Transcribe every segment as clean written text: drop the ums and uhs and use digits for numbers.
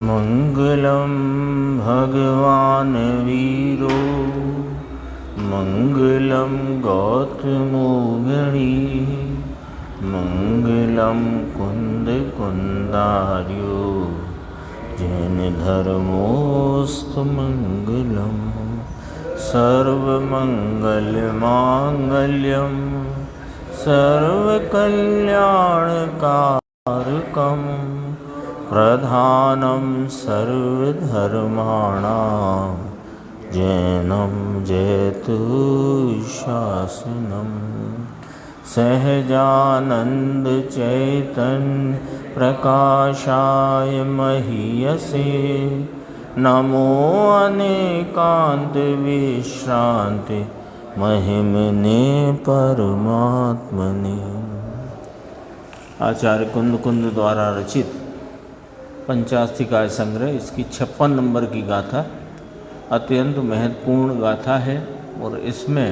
मंगलम भगवान वीरो मंगलम गौतमो गणी मंगलम कुंद कुंदार्यो जैन धर्मोस्तु मंगलम सर्वमंगल मांगल्यम सर्वकल्याणकारकम प्रधानम सर्वधर्माणां जैनं जयतु शासनम सहजानंद चैतन्य प्रकाशाय महीयसे नमो अनेकांत विश्रांति महिमने परमात्मने। आचार्य कुंद द्वारा रचित पंचास्तिकाय संग्रह, इसकी 56 नंबर की गाथा अत्यंत महत्वपूर्ण गाथा है और इसमें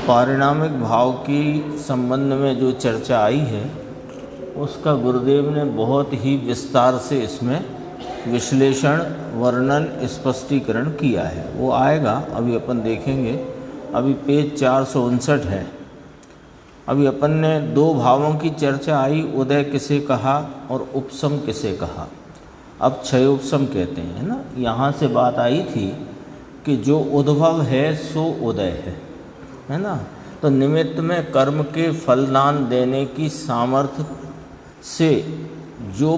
पारिणामिक भाव की संबंध में जो चर्चा आई है उसका गुरुदेव ने बहुत ही विस्तार से इसमें विश्लेषण, वर्णन, स्पष्टीकरण किया है। वो आएगा, अभी अपन देखेंगे। अभी पेज 459 है। अभी अपन ने दो भावों की चर्चा आई, उदय किसे कहा और उपसम किसे कहा। अब क्षय उपसम कहते हैं ना। यहाँ से बात आई थी कि जो उद्भव है सो उदय है ना। तो निमित्त में कर्म के फलदान देने की सामर्थ्य से जो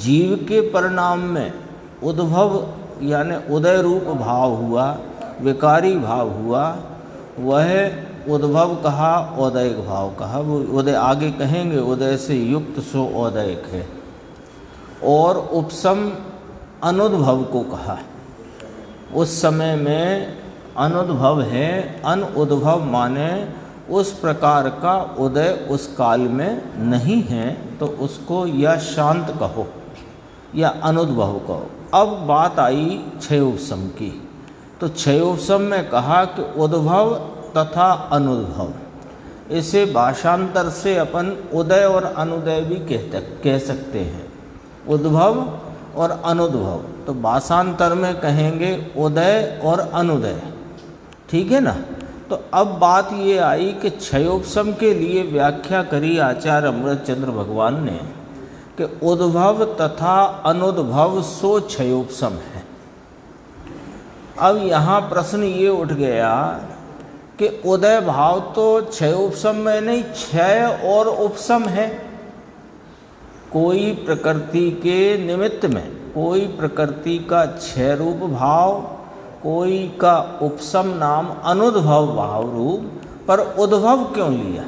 जीव के परिणाम में उद्भव यानी उदय रूप भाव हुआ, विकारी भाव हुआ, वह उद्भव कहा, औदयिक भाव कहा। वो उदय आगे कहेंगे, उदय से युक्त सो औदयिक है। और उपसम अनुद्भव को कहा। उस समय में अनुद्भव है। अनुद्भव माने उस प्रकार का उदय उस काल में नहीं है, तो उसको या शांत कहो या अनुद्भव कहो। अब बात आई क्षय उपसम की। तो क्षय उपसम में कहा कि उद्भव तथा अनुद्भव, इसे भाषांतर से अपन उदय और अनुदय भी कह सकते हैं। उद्भव और अनुद्भव, तो भाषांतर में कहेंगे उदय और अनुदय, ठीक है ना। तो अब बात ये आई कि क्षयोपसम के लिए व्याख्या करी आचार्य अमृतचंद्र भगवान ने कि उद्भव तथा अनुद्भव सो क्षयोपसम है। अब यहाँ प्रश्न ये उठ गया कि उदय भाव तो क्षय उपसम में नहीं, क्षय और उपसम है। कोई प्रकृति के निमित्त में कोई प्रकृति का क्षय रूप भाव, कोई का उपसम नाम अनुद्भव भाव रूप, पर उद्भव क्यों लिया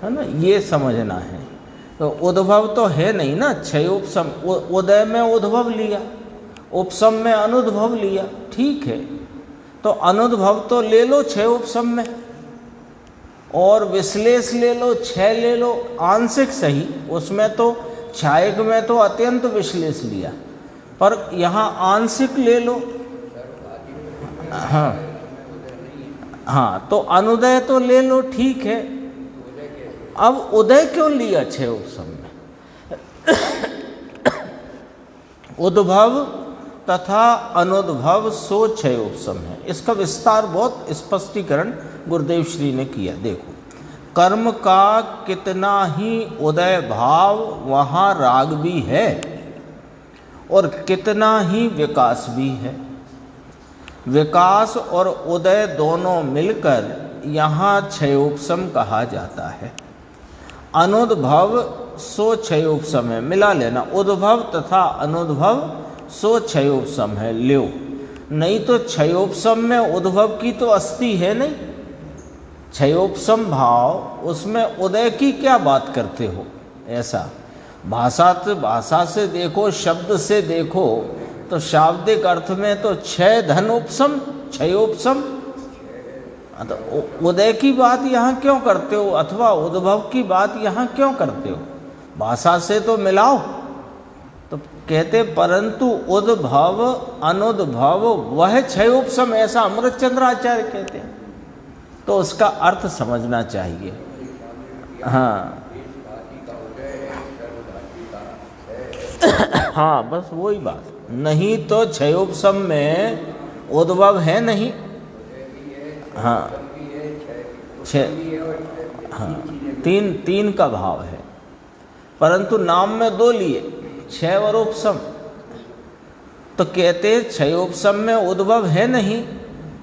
है ना, ये समझना है। तो उद्भव तो है नहीं ना, क्षय उपसम। उदय में उद्भव लिया, उपसम में अनुद्भव लिया, ठीक है। तो अनुद्भव तो ले लो क्षय उपसम में, और विश्लेष ले लो, क्षय ले लो, आंशिक सही। उसमें तो क्षायक में तो अत्यंत विश्लेष लिया, पर यहाँ आंशिक ले लो। हाँ, तो अनुदय तो ले लो, ठीक है। अब उदय क्यों लिया क्षय उपसम में? उद्भव तथा अनुद्भव सो क्षय उपसम है। इसका विस्तार, बहुत स्पष्टीकरण गुरुदेव श्री ने किया। देखो, कर्म का कितना ही उदय भाव, वहाँ राग भी है और कितना ही विकास भी है। विकास और उदय दोनों मिलकर यहाँ क्षयोपसम कहा जाता है। अनुद्भव सो क्षयोपसम है, मिला लेना। उद्भव तथा अनुद्भव सो क्षयोपसम है, ल्यो। नहीं तो क्षयोपसम में उद्भव की तो अस्थि है नहीं। क्षयोपसम भाव, उसमें उदय की क्या बात करते हो? ऐसा भाषा से देखो, शब्द से देखो, तो शाब्दिक अर्थ में तो क्षय धन उपसम, क्षयोपसम। तो उदय की बात यहाँ क्यों करते हो, अथवा उद्भव की बात यहाँ क्यों करते हो? भाषा से तो मिलाओ। तो कहते परंतु उद्भव अनुद्भव वह क्षयोपसम, ऐसा अमृतचंद्र आचार्य कहते हैं। तो उसका अर्थ समझना चाहिए। हाँ हाँ बस वही बात, नहीं तो क्षयोपशम में उद्भव है नहीं। हाँ हाँ तीन का भाव है, परंतु नाम में दो लिए, क्षय और उपशम। तो कहते क्षयोपशम में उद्भव है नहीं,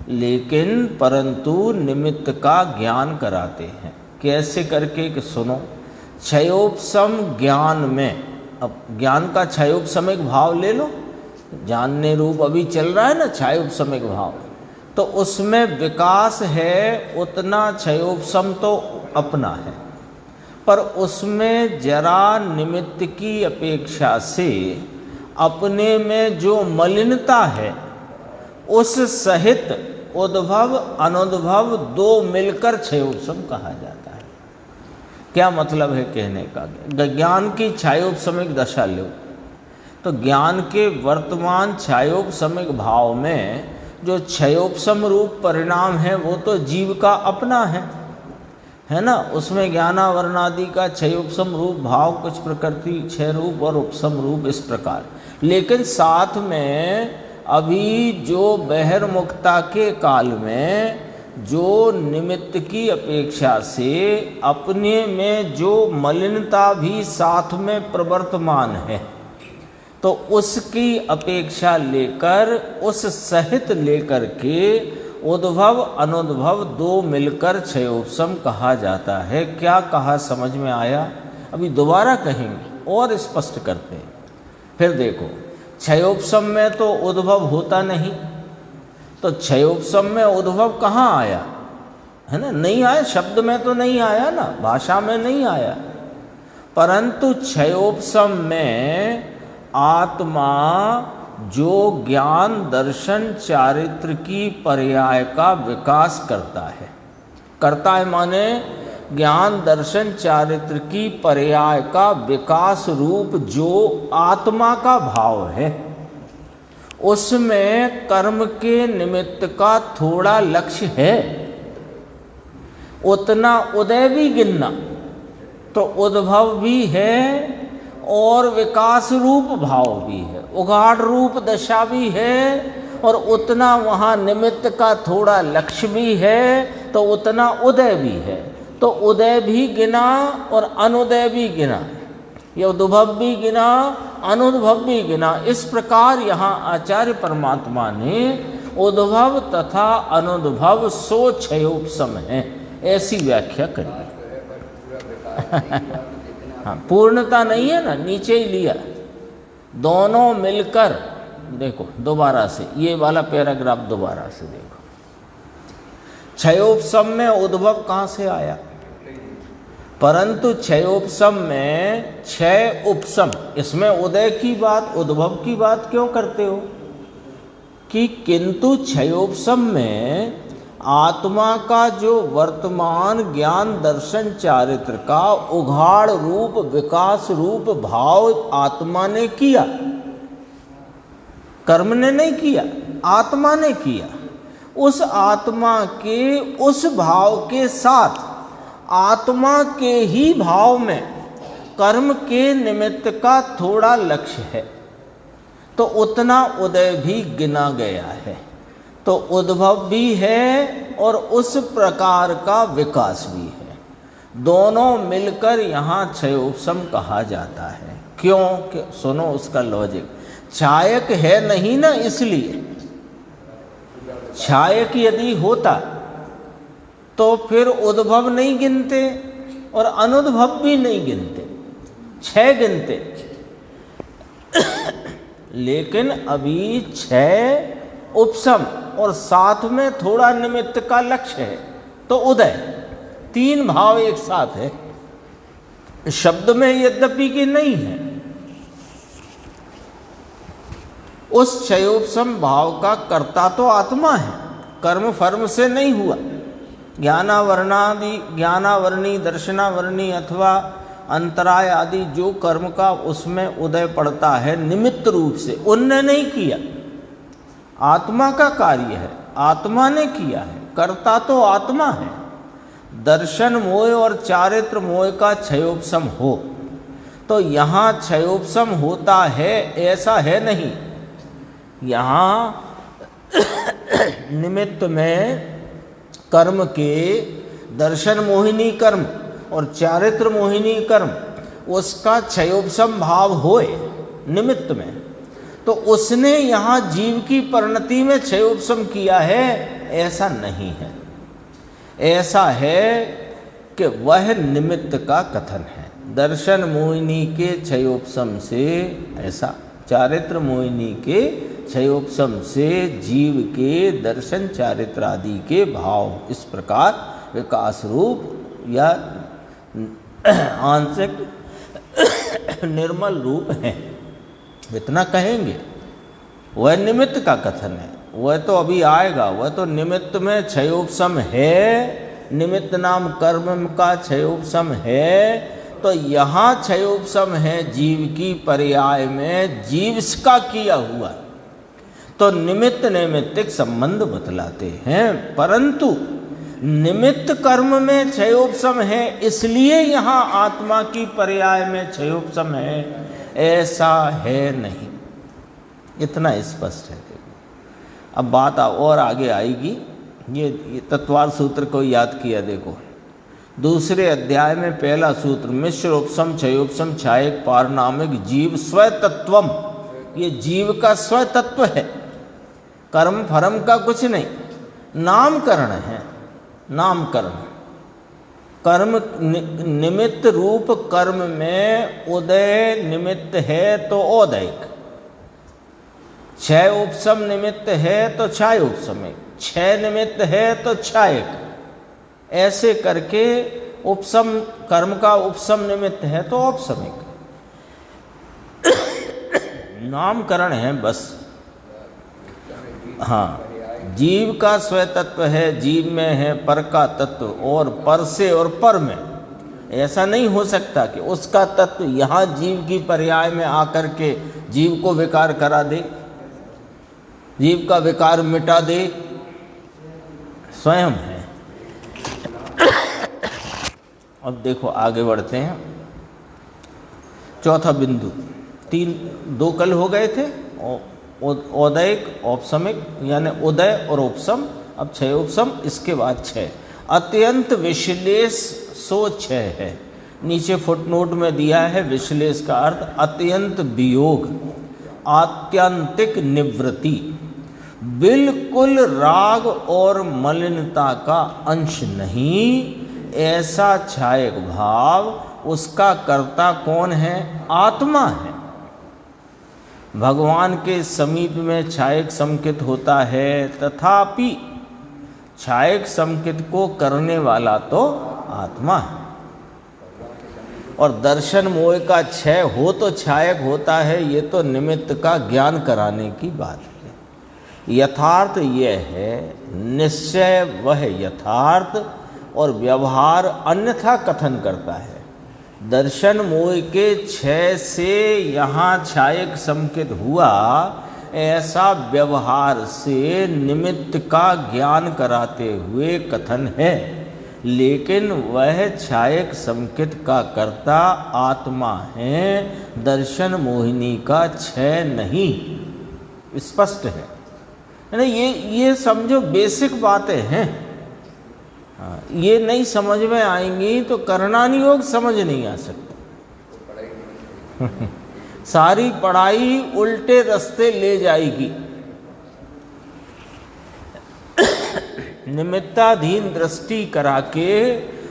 लेकिन परंतु निमित्त का ज्ञान कराते हैं। कैसे करके कि सुनो, क्षयोपशम ज्ञान में, अब ज्ञान का क्षयोपशमिक भाव ले लो, जानने रूप अभी चल रहा है ना क्षयोपशमिक भाव, तो उसमें विकास है उतना क्षयोपशम तो अपना है, पर उसमें जरा निमित्त की अपेक्षा से अपने में जो मलिनता है उस सहित उद्भव अनुद्भव दो मिलकर क्षयोपशम कहा जाता है। क्या मतलब है कहने का? ज्ञान की क्षयोपशमिक दशा लो तो ज्ञान के वर्तमान क्षयोपशमिक भाव में जो क्षयोपशम रूप परिणाम है वो तो जीव का अपना है ना। उसमें ज्ञानावरणादि का क्षयोपशम रूप भाव कुछ प्रकृति क्षय रूप और उपशम रूप इस प्रकार, लेकिन साथ में अभी जो बहिर्मुखता के काल में जो निमित्त की अपेक्षा से अपने में जो मलिनता भी साथ में प्रवर्तमान है, तो उसकी अपेक्षा लेकर उस सहित लेकर के उद्भव अनुद्भव दो मिलकर क्षयोपशम कहा जाता है। क्या कहा समझ में आया? अभी दोबारा कहेंगे और स्पष्ट करते हैं। फिर देखो, क्षयोपशम में तो उद्भव होता नहीं, तो क्षयोपशम में उद्भव कहाँ आया? है ना, नहीं आया, शब्द में तो नहीं आया ना, भाषा में नहीं आया, परंतु क्षयोपशम में आत्मा जो ज्ञान दर्शन चारित्र की पर्याय का विकास करता है माने ज्ञान दर्शन चारित्र की पर्याय का विकास रूप जो आत्मा का भाव है, उसमें कर्म के निमित्त का थोड़ा लक्ष्य है, उतना उदय भी गिनना, तो उद्भव भी है और विकास रूप भाव भी है, उगाड़ रूप दशा भी है, और उतना वहाँ निमित्त का थोड़ा लक्ष्य भी है, तो उतना उदय भी है। तो उदय भी गिना और अनुदय भी गिना, ये उद्भव भी गिना अनुद्भव भी गिना। इस प्रकार यहाँ आचार्य परमात्मा ने उद्भव तथा अनुद्भव सो क्षयोपशम है, ऐसी व्याख्या करी। हाँ, पूर्णता नहीं है ना, नीचे ही लिया, दोनों मिलकर देखो दोबारा से, ये वाला पैराग्राफ दोबारा से देखो। क्षयोपशम में उद्भव कहाँ से आया? परंतु क्षयोपशम में क्षय उपशम, इसमें उदय की बात उद्भव की बात क्यों करते हो? कि किंतु क्षयोपशम में आत्मा का जो वर्तमान ज्ञान दर्शन चारित्र का उघाड़ रूप विकास रूप भाव आत्मा ने किया, कर्म ने नहीं किया, आत्मा ने किया। उस आत्मा के उस भाव के साथ आत्मा के ही भाव में कर्म के निमित्त का थोड़ा लक्ष्य है, तो उतना उदय भी गिना गया है, तो उद्भव भी है और उस प्रकार का विकास भी है, दोनों मिलकर यहाँ क्षयोपशम कहा जाता है। क्यों? कि सुनो उसका लॉजिक, क्षायक है नहीं ना, इसलिए क्षायक यदि होता तो फिर उद्भव नहीं गिनते और अनुद्भव भी नहीं गिनते, क्षय गिनते। लेकिन अभी क्षय उपशम और साथ में थोड़ा निमित्त का लक्ष्य है, तो उदय, तीन भाव एक साथ है, शब्द में यद्यपि कि नहीं है। उस क्षयोपशम भाव का कर्ता तो आत्मा है, कर्म फर्म से नहीं हुआ। ज्ञानावरणी दर्शनावरणी अथवा अंतराय आदि जो कर्म का उसमें उदय पड़ता है निमित्त रूप से, उनने नहीं किया, आत्मा का कार्य है, आत्मा ने किया है, कर्ता तो आत्मा है। दर्शन मोह और चारित्र मोह का क्षयोपशम हो तो यहाँ क्षयोपशम होता है ऐसा है नहीं। यहाँ निमित्त में कर्म के दर्शन मोहिनी कर्म और चारित्र मोहिनी कर्म उसका क्षयोपशम भाव होए निमित्त में, तो उसने यहाँ जीव की परिणति में क्षयोपशम किया है ऐसा नहीं है। ऐसा है कि वह निमित्त का कथन है। दर्शन मोहिनी के क्षयोपशम से, ऐसा चारित्र मोहिनी के क्षयोपशम से जीव के दर्शन चारित्र आदि के भाव इस प्रकार विकास रूप या आंशिक निर्मल रूप है, इतना कहेंगे। वह निमित्त का कथन है, वह तो अभी आएगा। वह तो निमित्त में क्षयोपशम है, निमित्त नाम कर्म का क्षयोपशम है। तो यहाँ क्षयोपशम है जीव की पर्याय में जीव का किया हुआ, तो निमित्त नैमित्तिक संबंध बतलाते हैं। परंतु निमित्त कर्म में क्षयोपशम है इसलिए यहाँ आत्मा की पर्याय में क्षयोपशम है ऐसा है नहीं, इतना स्पष्ट है। अब बात और आगे आएगी। ये तत्वार सूत्र को याद किया देखो, दूसरे अध्याय में पहला सूत्र मिश्रोपशम क्षयोपशम छायक पारनामिक जीव स्वतत्वम, ये जीव का स्वतत्व है, कर्म फर्म का कुछ नहीं, नामकरण है। नामकरण कर्म निमित्त रूप कर्म में उदय निमित्त है तो औदयिक, क्षय उपशम निमित्त है तो क्षय उपशमिक, क्षय निमित्त है तो क्षयक, ऐसे करके उपशम कर्म का उपशम निमित्त है तो औपशमिक। नामकरण है बस। हाँ, जीव का स्वतत्व है, जीव में है पर का तत्व और पर से और पर में। ऐसा नहीं हो सकता कि उसका तत्व यहाँ जीव की पर्याय में आकर के जीव को विकार करा दे, जीव का विकार मिटा दे, स्वयं है। अब देखो आगे बढ़ते हैं। चौथा बिंदु, दो कल हो गए थे, औदयिक औपशमिक यानी उदय और उपशम, अब क्षय उपशम, इसके बाद क्षय। अत्यंत विश्लेष सो क्षय है। नीचे फुटनोट में दिया है विश्लेष का अर्थ अत्यंत वियोग, आत्यंतिक निवृत्ति, बिल्कुल राग और मलिनता का अंश नहीं, ऐसा छायक भाव। उसका कर्ता कौन है? आत्मा है। भगवान के समीप में छायक संकित होता है, तथापि छायक संकित को करने वाला तो आत्मा है। और दर्शन मोह का क्षय हो तो छायक होता है, ये तो निमित्त का ज्ञान कराने की बात है। यथार्थ यह है, निश्चय वह यथार्थ और व्यवहार अन्यथा कथन करता है। दर्शन मोह के क्षय से यहाँ छायक संकित हुआ, ऐसा व्यवहार से निमित्त का ज्ञान कराते हुए कथन है, लेकिन वह छायक संकित का कर्ता आत्मा है, दर्शन मोहिनी का क्षय नहीं। स्पष्ट है ना? ये समझो बेसिक बातें हैं। ये नहीं समझ में आएंगी तो करणानि योग समझ नहीं आ सकता। सारी पढ़ाई उल्टे रास्ते ले जाएगी। निमित्ताधीन दृष्टि करा के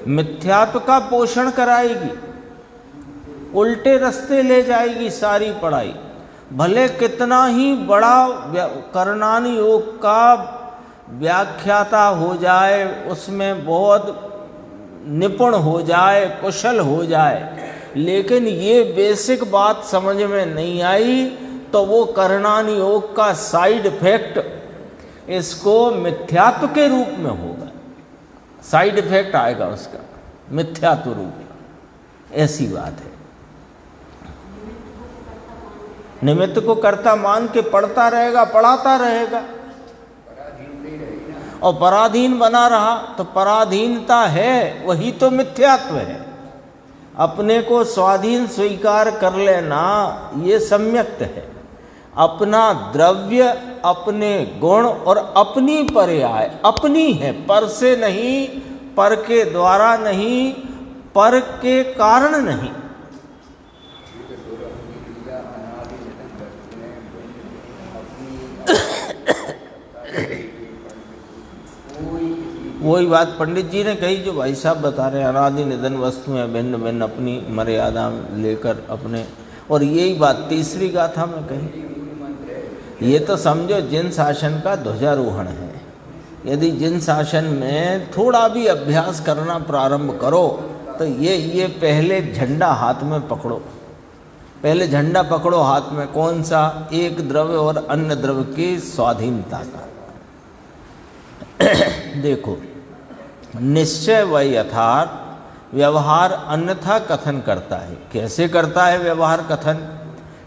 मिथ्यात्व का पोषण कराएगी, उल्टे रास्ते ले जाएगी सारी पढ़ाई। भले कितना ही बड़ा करणानि योग का व्याख्याता हो जाए, उसमें बहुत निपुण हो जाए, कुशल हो जाए, लेकिन ये बेसिक बात समझ में नहीं आई तो वो करणानि योग का साइड इफेक्ट इसको मिथ्यात्व के रूप में होगा, साइड इफेक्ट आएगा उसका मिथ्यात्व रूप में। ऐसी बात है। निमित्त को कर्ता मान के पढ़ता रहेगा, पढ़ाता रहेगा और पराधीन बना रहा तो पराधीनता है, वही तो मिथ्यात्व है। अपने को स्वाधीन स्वीकार कर लेना ये सम्यक्त है। अपना द्रव्य, अपने गुण और अपनी पर्याय अपनी है, पर से नहीं, पर के द्वारा नहीं, पर के कारण नहीं। वही बात पंडित जी ने कही जो भाई साहब बता रहे हैं, अनादि निधन वस्तुएं भिन्न भिन्न अपनी मर्यादा लेकर अपने, और यही बात तीसरी गाथा में कही। ये तो समझो जिन शासन का ध्वजारोहण है। यदि जिन शासन में थोड़ा भी अभ्यास करना प्रारंभ करो तो ये पहले झंडा हाथ में पकड़ो, पहले झंडा पकड़ो हाथ में। कौन सा? एक द्रव्य और अन्य द्रव्य की स्वाधीनता का। देखो, निश्चय व यथार्थ व्यवहार अन्यथा कथन करता है। कैसे करता है व्यवहार कथन?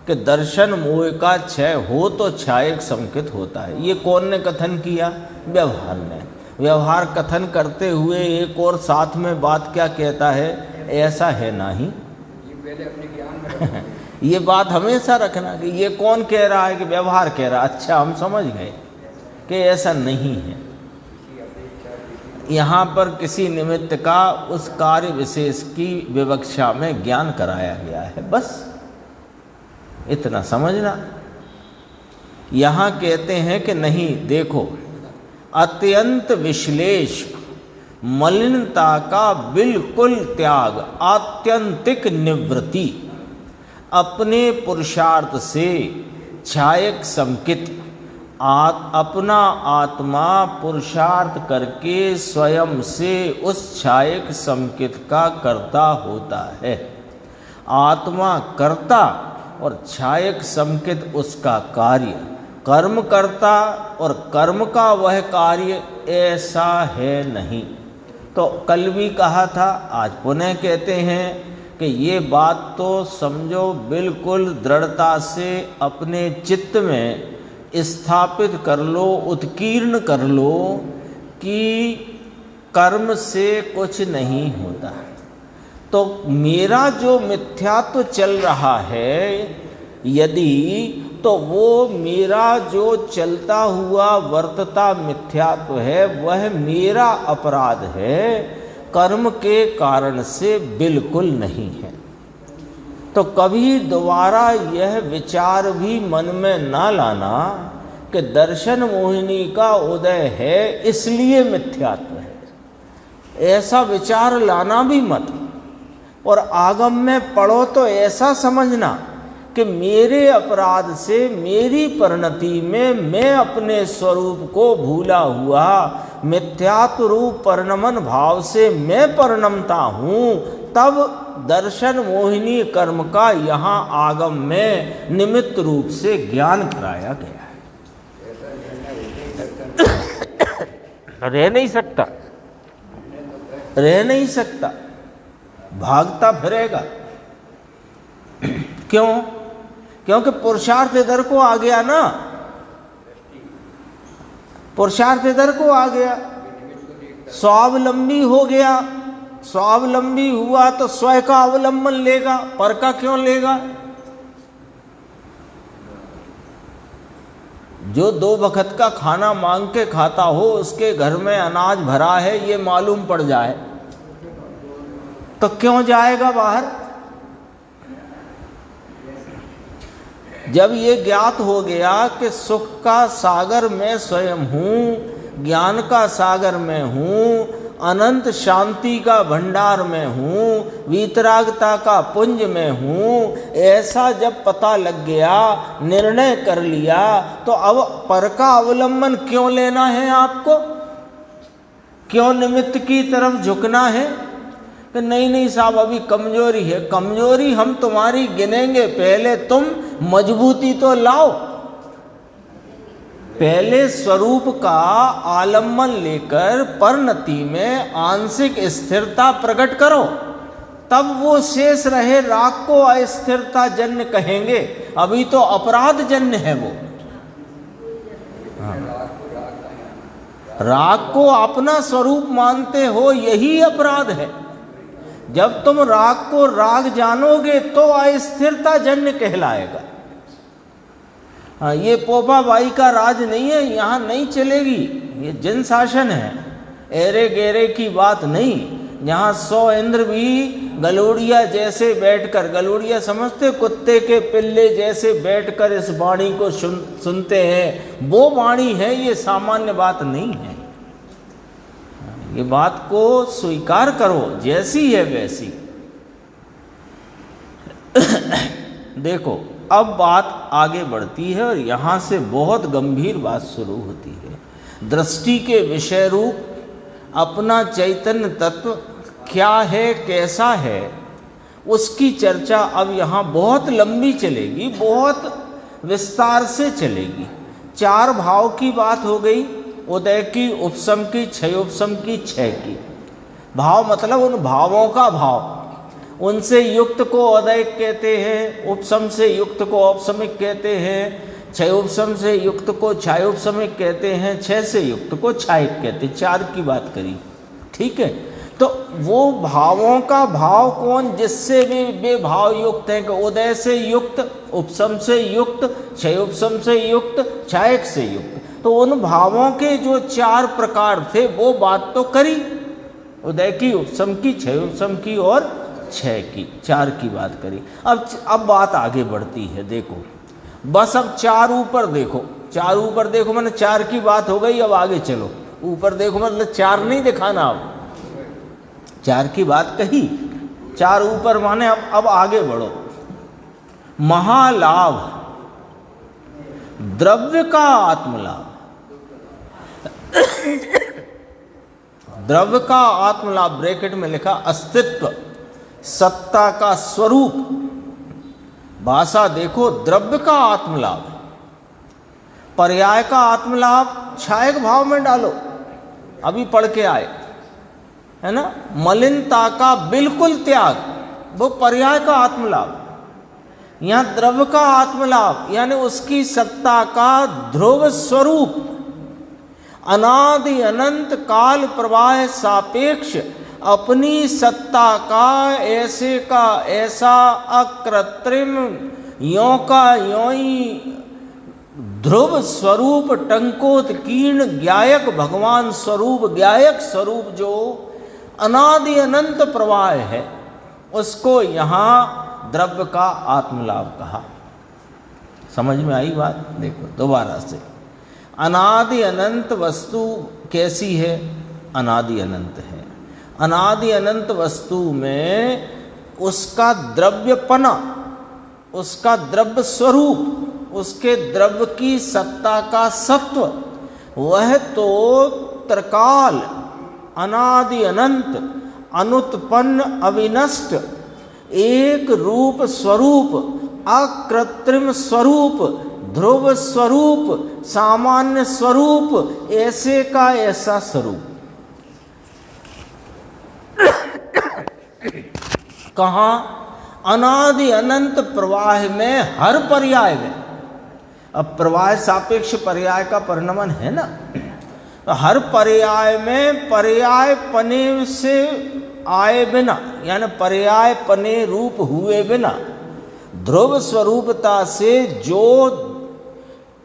कि दर्शन मोह का क्षय हो तो छायक संकित होता है। ये कौन ने कथन किया? व्यवहार ने। व्यवहार कथन करते हुए एक और साथ में बात क्या कहता है? ऐसा है नहीं। ये पहले अपने ज्ञान में ये बात हमेशा रखना कि ये कौन कह रहा है? कि व्यवहार कह रहा। अच्छा, हम समझ गए कि ऐसा नहीं है। यहाँ पर किसी निमित्त का उस कार्य विशेष की विवक्षा में ज्ञान कराया गया है, बस इतना समझना। यहाँ कहते हैं कि नहीं, देखो, अत्यंत विश्लेष, मलिनता का बिल्कुल त्याग, आत्यंतिक निवृत्ति, अपने पुरुषार्थ से छायक संकित, अपना आत्मा पुरुषार्थ करके स्वयं से उस छायक संकित का कर्ता होता है। आत्मा कर्ता और छायक संकित उसका कार्य, कर्म करता और कर्म का वह कार्य, ऐसा है नहीं। तो कल भी कहा था, आज पुनः कहते हैं कि ये बात तो समझो, बिल्कुल दृढ़ता से अपने चित्त में स्थापित कर लो, उत्कीर्ण कर लो कि कर्म से कुछ नहीं होता। तो मेरा जो मिथ्यात्व चल रहा है यदि, तो वो मेरा जो चलता हुआ वर्तता मिथ्यात्व है वह मेरा अपराध है, कर्म के कारण से बिल्कुल नहीं है। तो कभी दोबारा यह विचार भी मन में ना लाना कि दर्शन मोहिनी का उदय है इसलिए मिथ्यात्व है। ऐसा विचार लाना भी मत। और आगम में पढ़ो तो ऐसा समझना कि मेरे अपराध से, मेरी परिणति में मैं अपने स्वरूप को भूला हुआ मिथ्यात्व रूप परिणमन भाव से मैं परिणमता हूँ, तब दर्शन मोहिनी कर्म का यहाँ आगम में निमित्त रूप से ज्ञान कराया गया है। रह नहीं सकता, रह नहीं सकता, भागता फिरेगा। क्यों? क्योंकि पुरुषार्थ इधर को आ गया ना, पुरुषार्थ इधर को आ गया, स्वावलंबी हो गया। स्वावलंबी हुआ तो स्वयं का अवलंबन लेगा, पर का क्यों लेगा? जो 2 वक्त का खाना मांग के खाता हो, उसके घर में अनाज भरा है ये मालूम पड़ जाए तो क्यों जाएगा बाहर? जब ये ज्ञात हो गया कि सुख का सागर मैं स्वयं हूँ, ज्ञान का सागर मैं हूँ, अनंत शांति का भंडार में हूँ, वीतरागता का पुंज में हूँ, ऐसा जब पता लग गया, निर्णय कर लिया, तो अब पर का अवलंबन क्यों लेना है आपको? क्यों निमित्त की तरफ झुकना है? कि नहीं नहीं साहब अभी कमजोरी है। कमजोरी हम तुम्हारी गिनेंगे, पहले तुम मजबूती तो लाओ। पहले स्वरूप का आलम्बन लेकर परिणति में आंशिक स्थिरता प्रकट करो, तब वो शेष रहे राग को अस्थिरता जन्य कहेंगे। अभी तो अपराध जन्य है वो। राग को अपना स्वरूप मानते हो, यही अपराध है। जब तुम राग को राग जानोगे तो अस्थिरता जन्य कहलाएगा। हाँ, ये पोपा बाई का राज नहीं है, यहाँ नहीं चलेगी, ये जन शासन है, एरे गेरे की बात नहीं। यहाँ 100 इंद्र भी गलोड़िया जैसे बैठकर, गलोड़िया समझते, कुत्ते के पिल्ले जैसे बैठकर इस वाणी को सुनते हैं, वो वाणी है, ये सामान्य बात नहीं है। ये बात को स्वीकार करो, जैसी है वैसी। देखो अब बात आगे बढ़ती है और यहाँ से बहुत गंभीर बात शुरू होती है। दृष्टि के विषय रूप अपना चैतन्य तत्व क्या है, कैसा है, उसकी चर्चा अब यहाँ बहुत लंबी चलेगी, बहुत विस्तार से चलेगी। 4 भाव की बात हो गई, उदय की, उपशम की, क्षयोपशम की, क्षय की। भाव मतलब उन भावों का भाव, उनसे युक्त को उदय कहते हैं, उपशम से युक्त को औपशमिक कहते हैं, क्षयोपशम से युक्त को क्षयोपशमिक कहते हैं, क्षय से युक्त को क्षायिक कहते हैं। 4 की बात करी, ठीक है। तो वो भावों का भाव कौन, जिससे वे भाव युक्त हैं, कि उदय से युक्त, उपशम से युक्त, क्षयोपशम से युक्त, क्षायक से युक्त। तो उन भावों के जो 4 प्रकार थे वो बात तो करी, उदय की, उपशम की, क्षयोपशम की और क्षय की, 4 की बात करी। अब बात आगे बढ़ती है। देखो बस अब 4 ऊपर देखो, 4 ऊपर देखो, मैंने 4 की बात हो गई, अब आगे चलो। ऊपर देखो मतलब 4 नहीं दिखाना, अब 4 की बात कही, 4 ऊपर माने अब आगे बढ़ो। महालाभ, द्रव्य का आत्मलाभ। द्रव्य का आत्मलाभ, ब्रैकेट में लिखा अस्तित्व, सत्ता का स्वरूप। भाषा देखो, द्रव्य का आत्मलाभ, पर्याय का आत्मलाभ क्षायक भाव में डालो, अभी पढ़ के आए, है ना। मलिनता का बिल्कुल त्याग, वो पर्याय का आत्मलाभ। यहाँ द्रव्य का आत्मलाभ यानी उसकी सत्ता का ध्रुव स्वरूप, अनादि अनंत काल प्रवाह सापेक्ष अपनी सत्ता का ऐसा अकृत्रिम यों का यों ही ध्रुव स्वरूप, टंकोत्कीर्ण ज्ञायक भगवान स्वरूप, ज्ञायक स्वरूप जो अनादि अनंत प्रवाह है, उसको यहाँ द्रव्य का आत्मलाभ कहा। समझ में आई बात? देखो दोबारा से, अनादि अनंत वस्तु कैसी है? अनादि अनंत है। अनादि अनंत वस्तु में उसका द्रव्यपना, उसका द्रव्य स्वरूप, उसके द्रव्य की सत्ता का सत्व, वह तो त्रिकाल, अनादि अनंत, अनुत्पन्न, अविनष्ट, एक रूप स्वरूप, अकृत्रिम स्वरूप, ध्रुव स्वरूप, सामान्य स्वरूप, ऐसे का ऐसा स्वरूप। कहाँ? अनादि अनंत प्रवाह में, हर पर्याय में। अब प्रवाह सापेक्ष पर्याय का परिणमन है ना, तो हर पर्याय में पर्याय पने से आए बिना, यानी पर्याय पने रूप हुए बिना, ध्रुव स्वरूपता से जो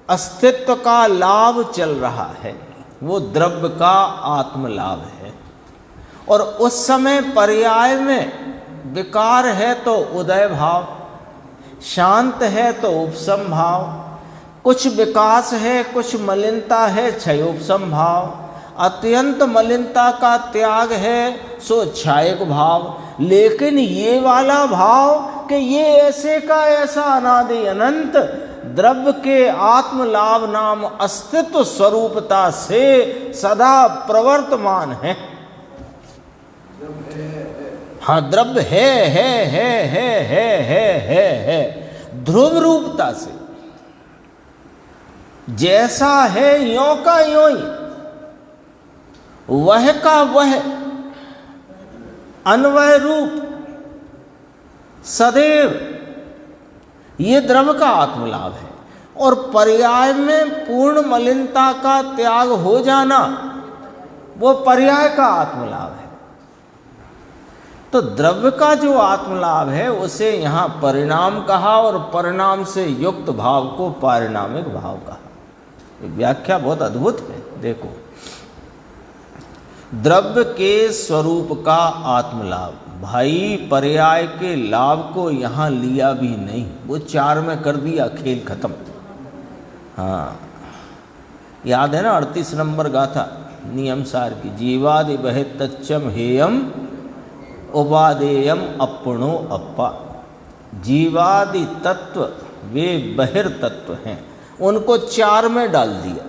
अस्तित्व का लाभ चल रहा है वो द्रव्य का आत्मलाभ है। और उस समय पर्याय में विकार है तो उदय भाव, शांत है तो उपशम भाव, कुछ विकास है, कुछ मलिनता है, क्षयोपशम भाव, अत्यंत मलिनता का त्याग है सो क्षायक भाव। लेकिन ये वाला भाव कि ये ऐसे का ऐसा अनादि अनंत द्रव्य के आत्मलाभ नाम अस्तित्व स्वरूपता से सदा प्रवर्तमान है। हाँ, द्रव्य है ध्रुव रूपता से, जैसा है यों का यों ही, वह का वह, अन्वय रूप, सदैव, ये द्रव्य का आत्मलाभ है। और पर्याय में पूर्ण मलिनता का त्याग हो जाना वो पर्याय का आत्मलाभ है। तो द्रव्य का जो आत्मलाभ है उसे यहाँ परिणाम कहा और परिणाम से युक्त भाव को पारिणामिक भाव कहा। व्याख्या बहुत अद्भुत है। देखो, द्रव्य के स्वरूप का आत्मलाभ, भाई पर्याय के लाभ को यहाँ लिया भी नहीं, वो 4 में कर दिया, खेल खत्म। हाँ, याद है ना 38 नंबर गाथा नियम सार की, जीवादि बहिर्तच्चम हेयम उपादेयम अपनो अपा। जीवादि तत्व वे बहिर्तत्व हैं, उनको 4 में डाल दिया।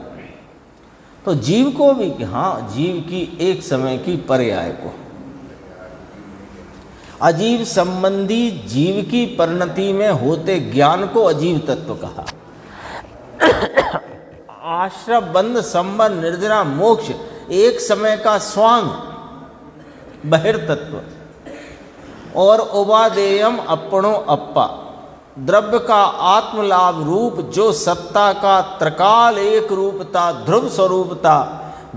तो जीव को भी, हाँ, जीव की एक समय की पर्याय को, अजीव संबंधी जीव की परिणति में होते ज्ञान को अजीव तत्व कहा। आश्रम बंध संबंध निर्जना मोक्ष एक समय का स्वांग बहिर्तत्व, और उपादेयम अपनो अपा द्रव्य का आत्मलाभ रूप जो सत्ता का त्रिकाल एक रूपता ध्रुव स्वरूपता,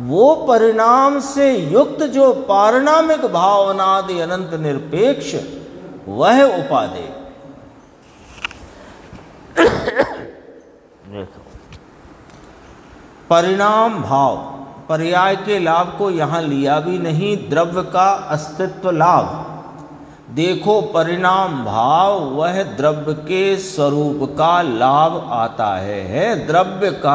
वो परिणाम से युक्त जो पारिणामिक भावनादि अनंत निरपेक्ष, वह उपादेय। परिणाम भाव, पर्याय के लाभ को यहाँ लिया भी नहीं, द्रव्य का अस्तित्व लाभ। देखो, परिणाम भाव वह द्रव्य के स्वरूप का लाभ आता है द्रव्य का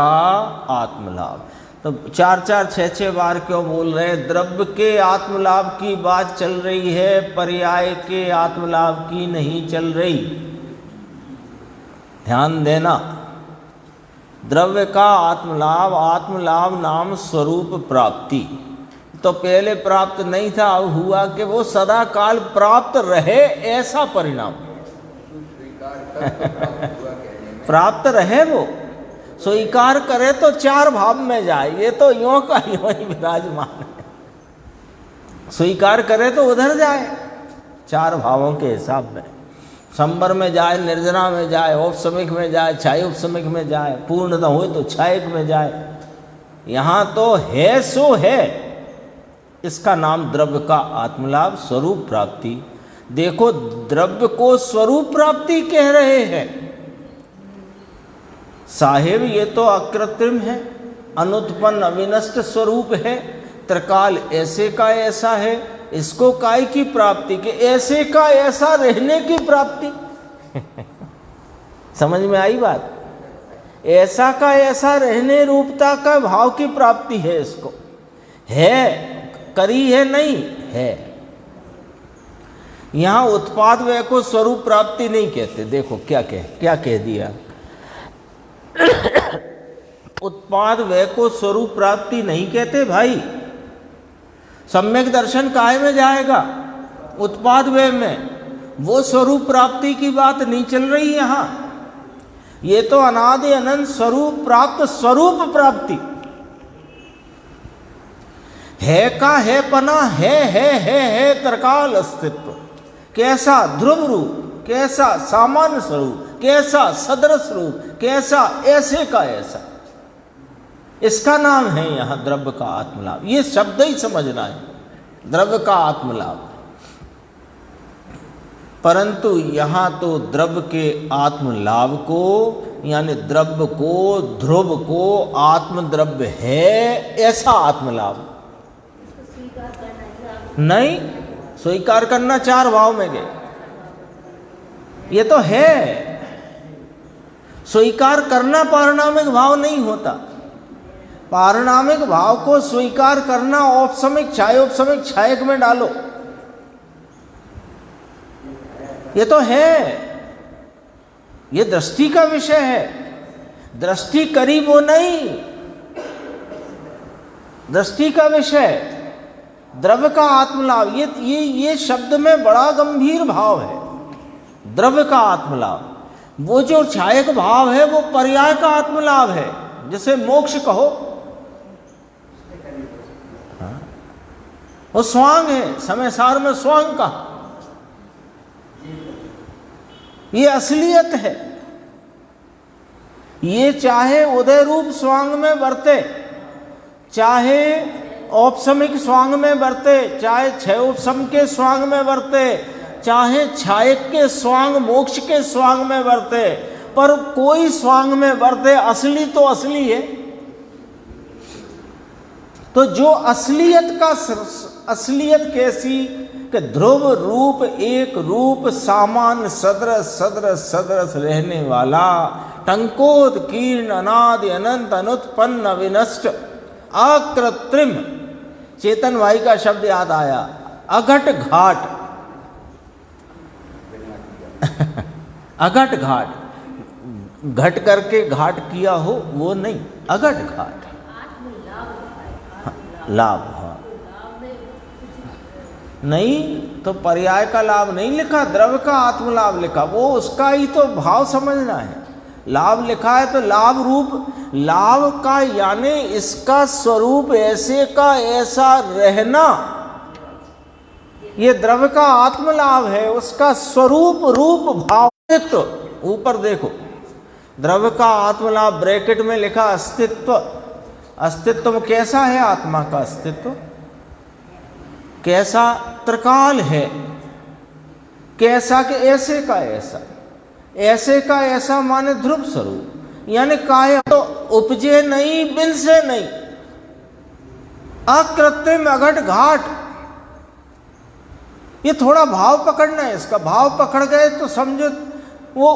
आत्मलाभ। तो 4-4, 6-6 बार क्यों बोल रहे हैं? द्रव्य के आत्मलाभ की बात चल रही है, पर्याय के आत्मलाभ की नहीं चल रही। ध्यान देना, द्रव्य का आत्मलाभ, आत्मलाभ नाम स्वरूप प्राप्ति, तो पहले प्राप्त नहीं था, अब हुआ कि वो सदा काल प्राप्त रहे, ऐसा परिणाम। प्राप्त रहे, वो स्वीकार करे तो 4 भाव में जाए, ये तो यों का यों ही विराजमान है। स्वीकार करे तो उधर जाए 4 भावों के हिसाब में, संबर में जाए, निर्जना में जाए, औपसमिक में जाए, छाय उपसमिक में जाए, पूर्णतः हो तो छायक में जाए। यहाँ तो है सो है, इसका नाम द्रव्य का आत्मलाभ, स्वरूप प्राप्ति। देखो, द्रव्य को स्वरूप प्राप्ति कह रहे हैं साहेब, ये तो अकृत्रिम है, अनुत्पन्न अविनष्ट स्वरूप है, त्रिकाल ऐसे का ऐसा है, इसको काय की प्राप्ति के ऐसे का ऐसा रहने की प्राप्ति। समझ में आई बात? ऐसा का ऐसा रहने रूपता का भाव की प्राप्ति है, इसको है, करी है, नहीं है। यहां उत्पाद व्यय को स्वरूप प्राप्ति नहीं कहते। देखो क्या कह दिया, उत्पाद व्यय को स्वरूप प्राप्ति नहीं कहते भाई। सम्यक दर्शन काहे में जाएगा? उत्पाद व्यय में। वो स्वरूप प्राप्ति की बात नहीं चल रही यहां। ये तो अनादि अनंत स्वरूप प्राप्त, स्वरूप प्राप्ति है का है पना, है त्रिकाल अस्तित्व। कैसा ध्रुव रूप, कैसा सामान्य स्वरूप, कैसा सदृश रूप, कैसा ऐसे का ऐसा, इसका नाम है यहां द्रव्य का आत्मलाभ। ये शब्द ही समझना है, द्रव्य का आत्मलाभ। परंतु यहां तो द्रव्य के आत्मलाभ को, यानी द्रव्य को, ध्रुव को आत्मद्रव्य है ऐसा आत्मलाभ नहीं। स्वीकार करना 4 भाव में गए, ये तो है। स्वीकार करना पारिणामिक भाव नहीं होता। पारिणामिक भाव को स्वीकार करना औपसमिक छायोपसमिक छायक में डालो, ये तो है। ये दृष्टि का विषय है। दृष्टि करी वो नहीं, दृष्टि का विषय द्रव्य का आत्मलाभ। ये शब्द में बड़ा गंभीर भाव है। द्रव्य का आत्मलाभ, वो जो छायक भाव है वो पर्याय का आत्मलाभ है, जैसे मोक्ष कहो, वो स्वांग है, समय सार में स्वांग का, ये असलियत है। ये चाहे उदय रूप स्वांग में बरते, चाहे औपसमिक स्वांग में वर्ते, चाहे क्षय उपसम के स्वांग में वर्ते, चाहे छायक के स्वांग मोक्ष के स्वांग में वर्ते, पर कोई स्वांग में वर्ते, असली तो असली है। तो जो असलियत कैसी कि ध्रुव रूप एक रूप सामान्य सदृश सदृश सदृश रहने वाला, टंकोत्कीर्ण अनादि अनंत अनुत्पन्न अविनष्ट अकृत्रिम। चेतन भाई का शब्द याद आया, अघट घाट। अघट घाट, घट करके घाट किया हो वो नहीं, अघट घाट। लाभ, हाँ नहीं तो पर्याय का लाभ नहीं लिखा, द्रव्य का आत्मलाभ लिखा, वो उसका ही तो भाव समझना है। लाभ लिखा है तो लाभ रूप, लाभ का यानी इसका स्वरूप ऐसे का ऐसा रहना, ये द्रव्य का आत्मलाभ है, उसका स्वरूप रूप भाव। तो ऊपर देखो, द्रव्य का आत्मलाभ ब्रैकेट में लिखा अस्तित्व। अस्तित्व में कैसा है आत्मा का अस्तित्व, कैसा त्रिकाल है, कैसा कि ऐसे का ऐसा, ऐसे का ऐसा माने ध्रुव स्वरूप, यानी काय तो उपजे नहीं बिन से नहीं, अकृत्रिम अघट घाट। ये थोड़ा भाव पकड़ना है, इसका भाव पकड़ गए तो समझो वो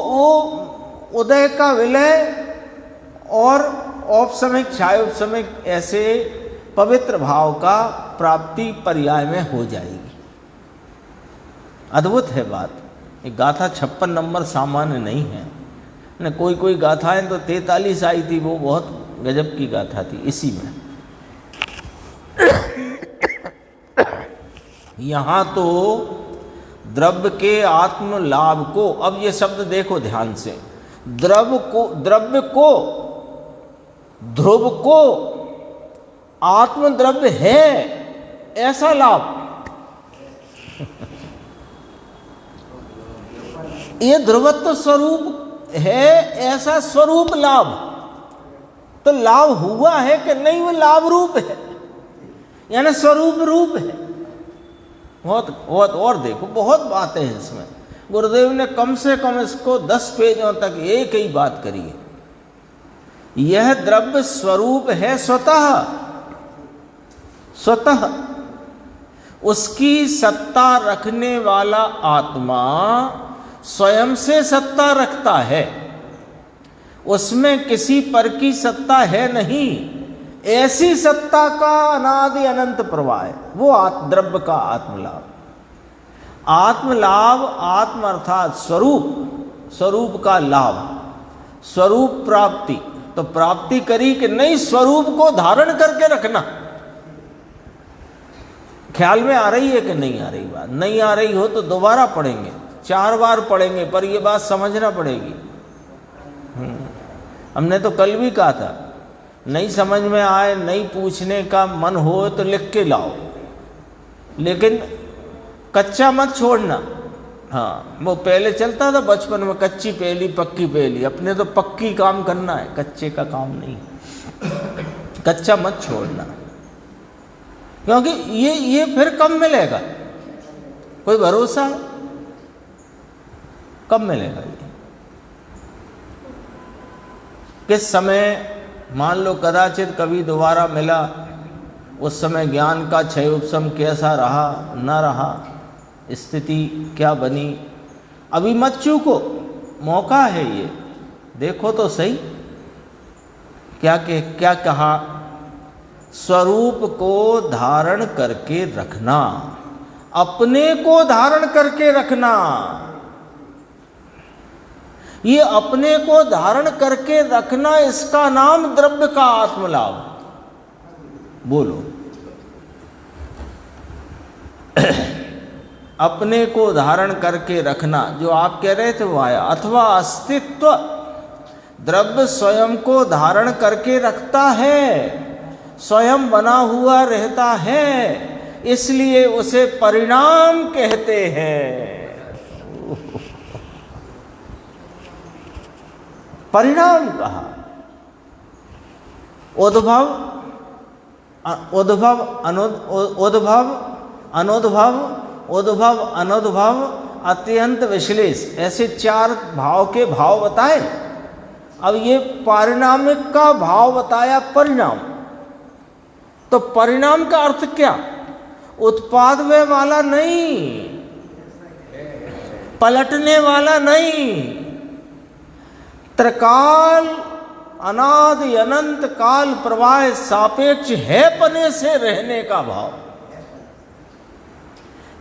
उदय का विलय और औपसमिक छायोपसमिक ऐसे पवित्र भाव का प्राप्ति पर्याय में हो जाएगी। अद्भुत है बात। ये गाथा 56 नंबर सामान्य नहीं है न, कोई गाथाएं तो 43 आई थी, वो बहुत गजब की गाथा थी। इसी में यहाँ तो द्रव्य के आत्म लाभ को, अब ये शब्द देखो ध्यान से, द्रव्य को ध्रुव को आत्मद्रव्य है ऐसा लाभ। ये ध्रुवत्व स्वरूप है ऐसा स्वरूप लाभ। तो लाभ हुआ है कि नहीं, वो लाभ रूप है, यानी स्वरूप रूप है। बहुत और देखो, बहुत बातें हैं इसमें। गुरुदेव ने कम से कम इसको 10 पेजों तक एक ही बात करी है। यह द्रव्य स्वरूप है स्वतः उसकी सत्ता रखने वाला आत्मा स्वयं से सत्ता रखता है, उसमें किसी पर की सत्ता है नहीं। ऐसी सत्ता का अनादि अनंत प्रवाह है वो द्रव्य का आत्मलाभ। आत्मलाभ, आत्म अर्थात स्वरूप का लाभ, स्वरूप प्राप्ति। तो प्राप्ति करी कि नहीं, स्वरूप को धारण करके रखना। ख्याल में आ रही है कि नहीं आ रही बात? नहीं आ रही हो तो दोबारा पढ़ेंगे, 4 बार पढ़ेंगे, पर ये बात समझना पड़ेगी। हमने तो कल भी कहा था, नहीं समझ में आए, नहीं पूछने का मन हो तो लिख के लाओ, लेकिन कच्चा मत छोड़ना। हाँ, वो पहले चलता था बचपन में, कच्ची पहेली पक्की पहेली। अपने तो पक्की काम करना है, कच्चे का काम नहीं। कच्चा मत छोड़ना, क्योंकि ये फिर कब मिलेगा, कोई भरोसा है? कब मिलेगा ये? किस समय? मान लो कदाचित कभी दोबारा मिला, उस समय ज्ञान का क्षय उपशम कैसा रहा, न रहा, स्थिति क्या बनी, अभी मत चूको, मौका है ये। देखो तो सही क्या कहा, स्वरूप को धारण करके रखना, अपने को धारण करके रखना। ये अपने को धारण करके रखना, इसका नाम द्रव्य का आत्मलाभ। बोलो, अपने को धारण करके रखना, जो आप कह रहे थे वो आया। अथवा अस्तित्व, द्रव्य स्वयं को धारण करके रखता है, स्वयं बना हुआ रहता है, इसलिए उसे परिणाम कहते हैं। परिणाम कहा। उद्भव उद्भव उद्भव अनुद्भव उद्भव अनुद्भव अत्यंत विश्लेष, ऐसे 4 भाव के भाव बताए। अब ये पारिणामिक का भाव बताया परिणाम, तो परिणाम का अर्थ क्या? उत्पाद वे वाला नहीं, पलटने वाला नहीं, त्रिकाल अनादि अनंत काल प्रवाह सापेक्ष है पने से रहने का भाव,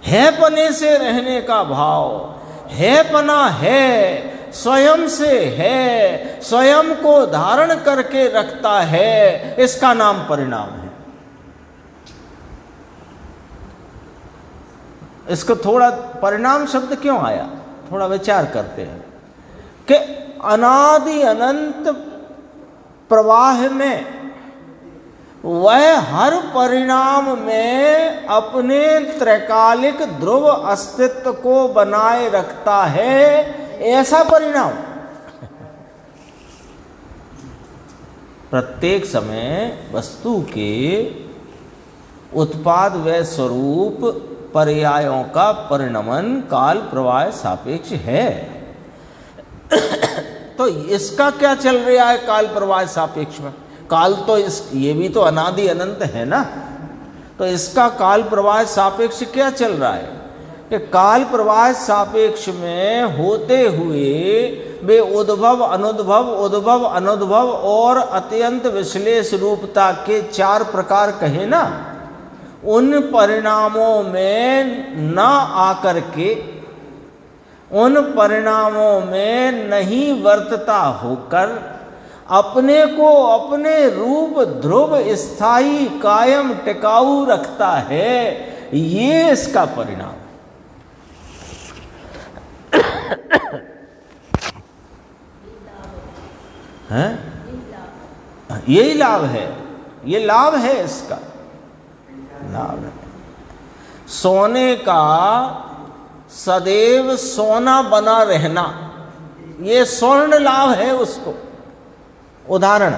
है पने से रहने का भाव, है पना है, स्वयं से है, स्वयं को धारण करके रखता है, इसका नाम परिणाम है। इसको थोड़ा परिणाम शब्द क्यों आया, थोड़ा विचार करते हैं कि अनादि अनंत प्रवाह में वह हर परिणाम में अपने त्रैकालिक ध्रुव अस्तित्व को बनाए रखता है, ऐसा परिणाम। प्रत्येक समय वस्तु के उत्पाद व स्वरूप पर्यायों का परिणमन काल प्रवाह सापेक्ष है। तो इसका क्या चल रहा है काल प्रवाह सापेक्ष में? काल तो ये भी तो अनादि अनंत है ना, तो इसका काल प्रवाह सापेक्ष क्या चल रहा है कि काल प्रवाह सापेक्ष में होते हुए वे उद्भव अनुद्भव और अत्यंत विश्लेष रूपता के 4 प्रकार कहे ना, उन परिणामों में न आकर के, उन परिणामों में नहीं वर्तता होकर अपने को अपने रूप ध्रुव स्थायी कायम टिकाऊ रखता है, ये इसका परिणाम है। यही लाभ है, ये लाभ है, इसका लाभ है। सोने का सदैव सोना बना रहना, ये स्वर्ण लाभ है उसको। उदाहरण,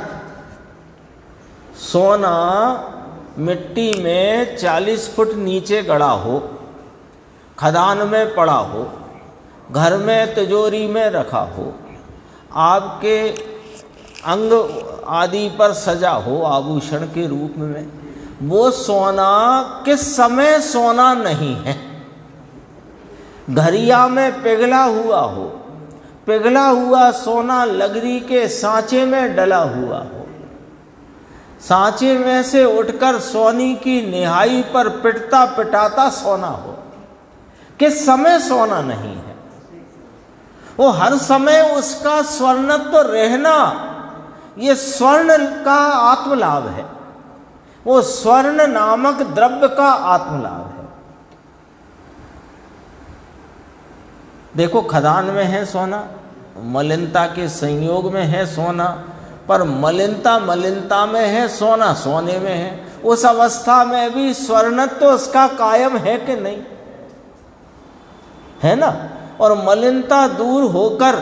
सोना मिट्टी में 40 फुट नीचे गड़ा हो, खदान में पड़ा हो, घर में तिजोरी में रखा हो, आपके अंग आदि पर सजा हो आभूषण के रूप में, वो सोना किस समय सोना नहीं है। घरिया में पिघला हुआ हो, पिघला हुआ सोना लगरी के सांचे में डला हुआ हो, सांचे में से उठकर सोनी की निहाई पर पिटता पिटाता सोना हो, किस समय सोना नहीं है। वो हर समय उसका स्वर्णत्व रहना, ये स्वर्ण का आत्मलाभ है, वो स्वर्ण नामक द्रव्य का आत्मलाभ है। देखो, खदान में है सोना, मलिनता के संयोग में है सोना, पर मलिनता में है, सोना सोने में है। उस अवस्था में भी स्वर्णत्व तो उसका कायम है कि नहीं, है ना। और मलिनता दूर होकर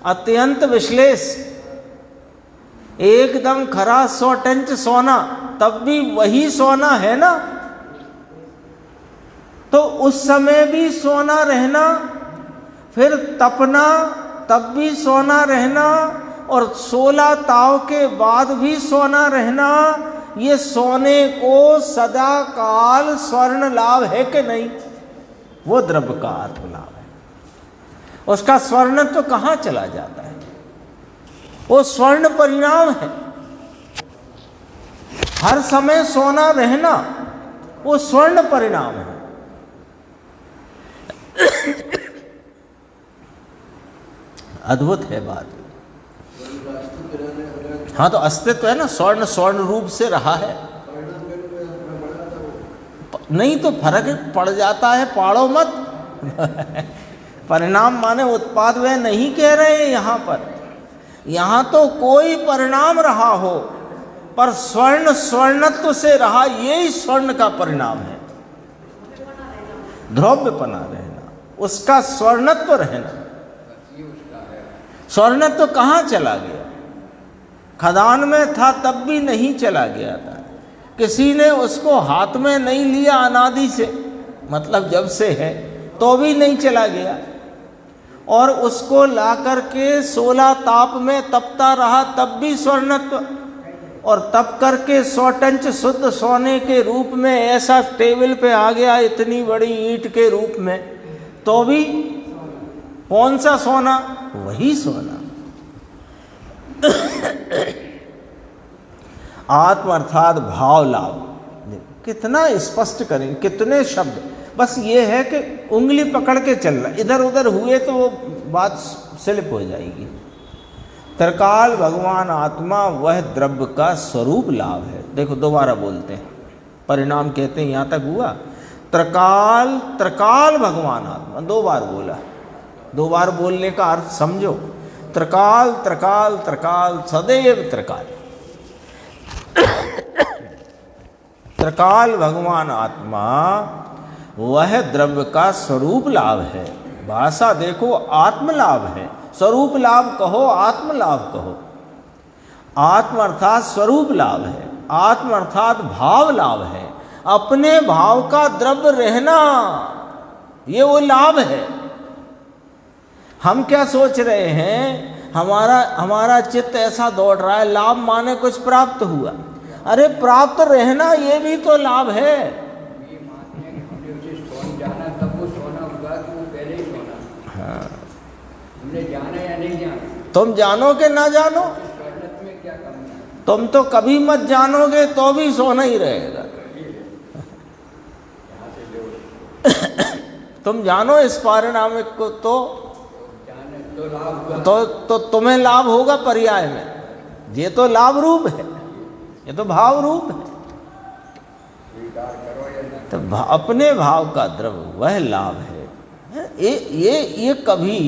अत्यंत विश्लेष, एकदम खरा 100 टंच सोना, तब भी वही सोना है ना। तो उस समय भी सोना रहना, फिर तपना, तब भी सोना रहना, और 16 ताव के बाद भी सोना रहना, ये सोने को सदा काल स्वर्ण लाभ है कि नहीं। वो द्रव्य का आत्मलाभ है, उसका स्वर्ण तो कहाँ चला जाता है, वो स्वर्ण परिणाम है। हर समय सोना रहना वो स्वर्ण परिणाम है। अद्भुत है बात। हाँ, तो अस्तित्व है ना, स्वर्ण स्वर्ण रूप से रहा है, नहीं तो फर्क पड़ जाता है, पाड़ो मत। परिणाम माने उत्पाद वे नहीं कह रहे हैं यहाँ पर, यहाँ तो कोई परिणाम रहा हो पर स्वर्ण स्वर्णत्व से रहा, यही स्वर्ण का परिणाम है। ध्रुवपना रहना, उसका स्वर्णत्व रहना। स्वर्णत्व कहाँ चला गया? खदान में था तब भी नहीं चला गया था, किसी ने उसको हाथ में नहीं लिया अनादि से, मतलब जब से है, तो भी नहीं चला गया, और उसको ला करके 16 ताप में तपता रहा तब भी स्वर्णत्व, और तप करके 100 टन शुद्ध सोने के रूप में ऐसा टेबल पे आ गया इतनी बड़ी ईंट के रूप में, तो भी कौन सा सोना? वही सोना। आत्म अर्थात भाव लाभ, कितना स्पष्ट करें, कितने शब्द, बस ये है कि उंगली पकड़ के चलना, इधर उधर हुए तो वो बात स्लिप हो जाएगी। त्रिकाल भगवान आत्मा वह द्रव्य का स्वरूप लाभ है। देखो दोबारा बोलते हैं, परिणाम कहते हैं, यहाँ तक हुआ। त्रिकाल, त्रिकाल भगवान आत्मा, 2 बार बोला, 2 बार बोलने का अर्थ समझो। त्रिकाल त्रिकाल त्रिकाल, सदैव त्रिकाल। त्रिकाल भगवान आत्मा वह द्रव्य का स्वरूप लाभ है। भाषा देखो, आत्म लाभ है, स्वरूप लाभ कहो, आत्म लाभ कहो। आत्म अर्थात स्वरूप लाभ है, आत्म अर्थात भाव लाभ है, अपने भाव का द्रव्य रहना, ये वो लाभ है। हम क्या सोच रहे हैं, हमारा चित्त ऐसा दौड़ रहा है, लाभ माने कुछ प्राप्त हुआ। अरे प्राप्त रहना ये भी तो लाभ है। हाँ, हमने जाना या नहीं जाना, तुम जानो कि ना जानो, तुम तो कभी मत जानोगे तो भी सोना ही रहेगा। तुम जानो इस पारिणामिक को तो तुम्हें लाभ होगा पर्याय में। ये तो लाभ रूप है, ये तो भाव रूप है। तो अपने भाव का द्रव्य वह लाभ है। ये कभी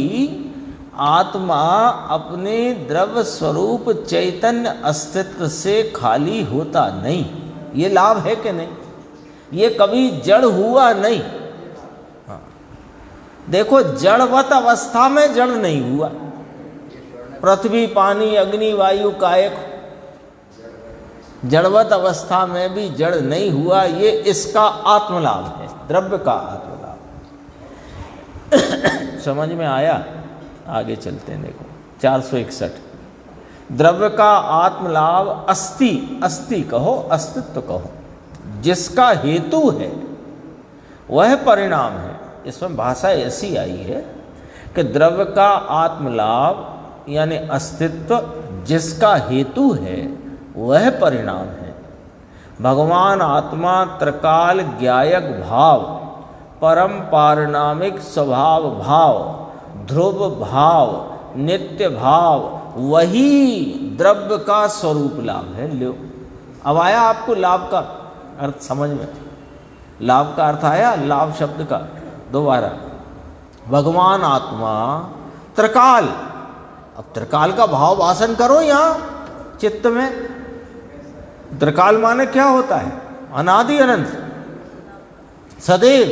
आत्मा अपने द्रव्य स्वरूप चैतन्य अस्तित्व से खाली होता नहीं। ये लाभ है कि नहीं? ये कभी जड़ हुआ नहीं। हाँ, देखो जड़वत अवस्था में जड़ नहीं हुआ। पृथ्वी, पानी, अग्नि, वायु, कायक, जड़वत अवस्था में भी जड़ नहीं हुआ। ये इसका आत्मलाभ है, द्रव्य का आत्मलाभ। समझ में आया? आगे चलते हैं। देखो 461, द्रव्य का आत्मलाभ अस्ति, अस्ति कहो, अस्तित्व कहो, जिसका हेतु है वह परिणाम है। इसमें भाषा ऐसी आई है कि द्रव्य का आत्मलाभ यानी अस्तित्व जिसका हेतु है वह परिणाम है। भगवान आत्मा त्रिकाल ज्ञायक भाव, परम पारिणामिक स्वभाव भाव, ध्रुव भाव, नित्य भाव, वही द्रव्य का स्वरूप लाभ है। लो, अब आया आपको लाभ का अर्थ समझ में? लाभ का अर्थ आया, लाभ शब्द का। दोबारा, भगवान आत्मा त्रिकाल। अब त्रिकाल का भाव भाषण करो यहाँ चित्त में। त्रिकाल माने क्या होता है? अनादि अनंत, सदैव।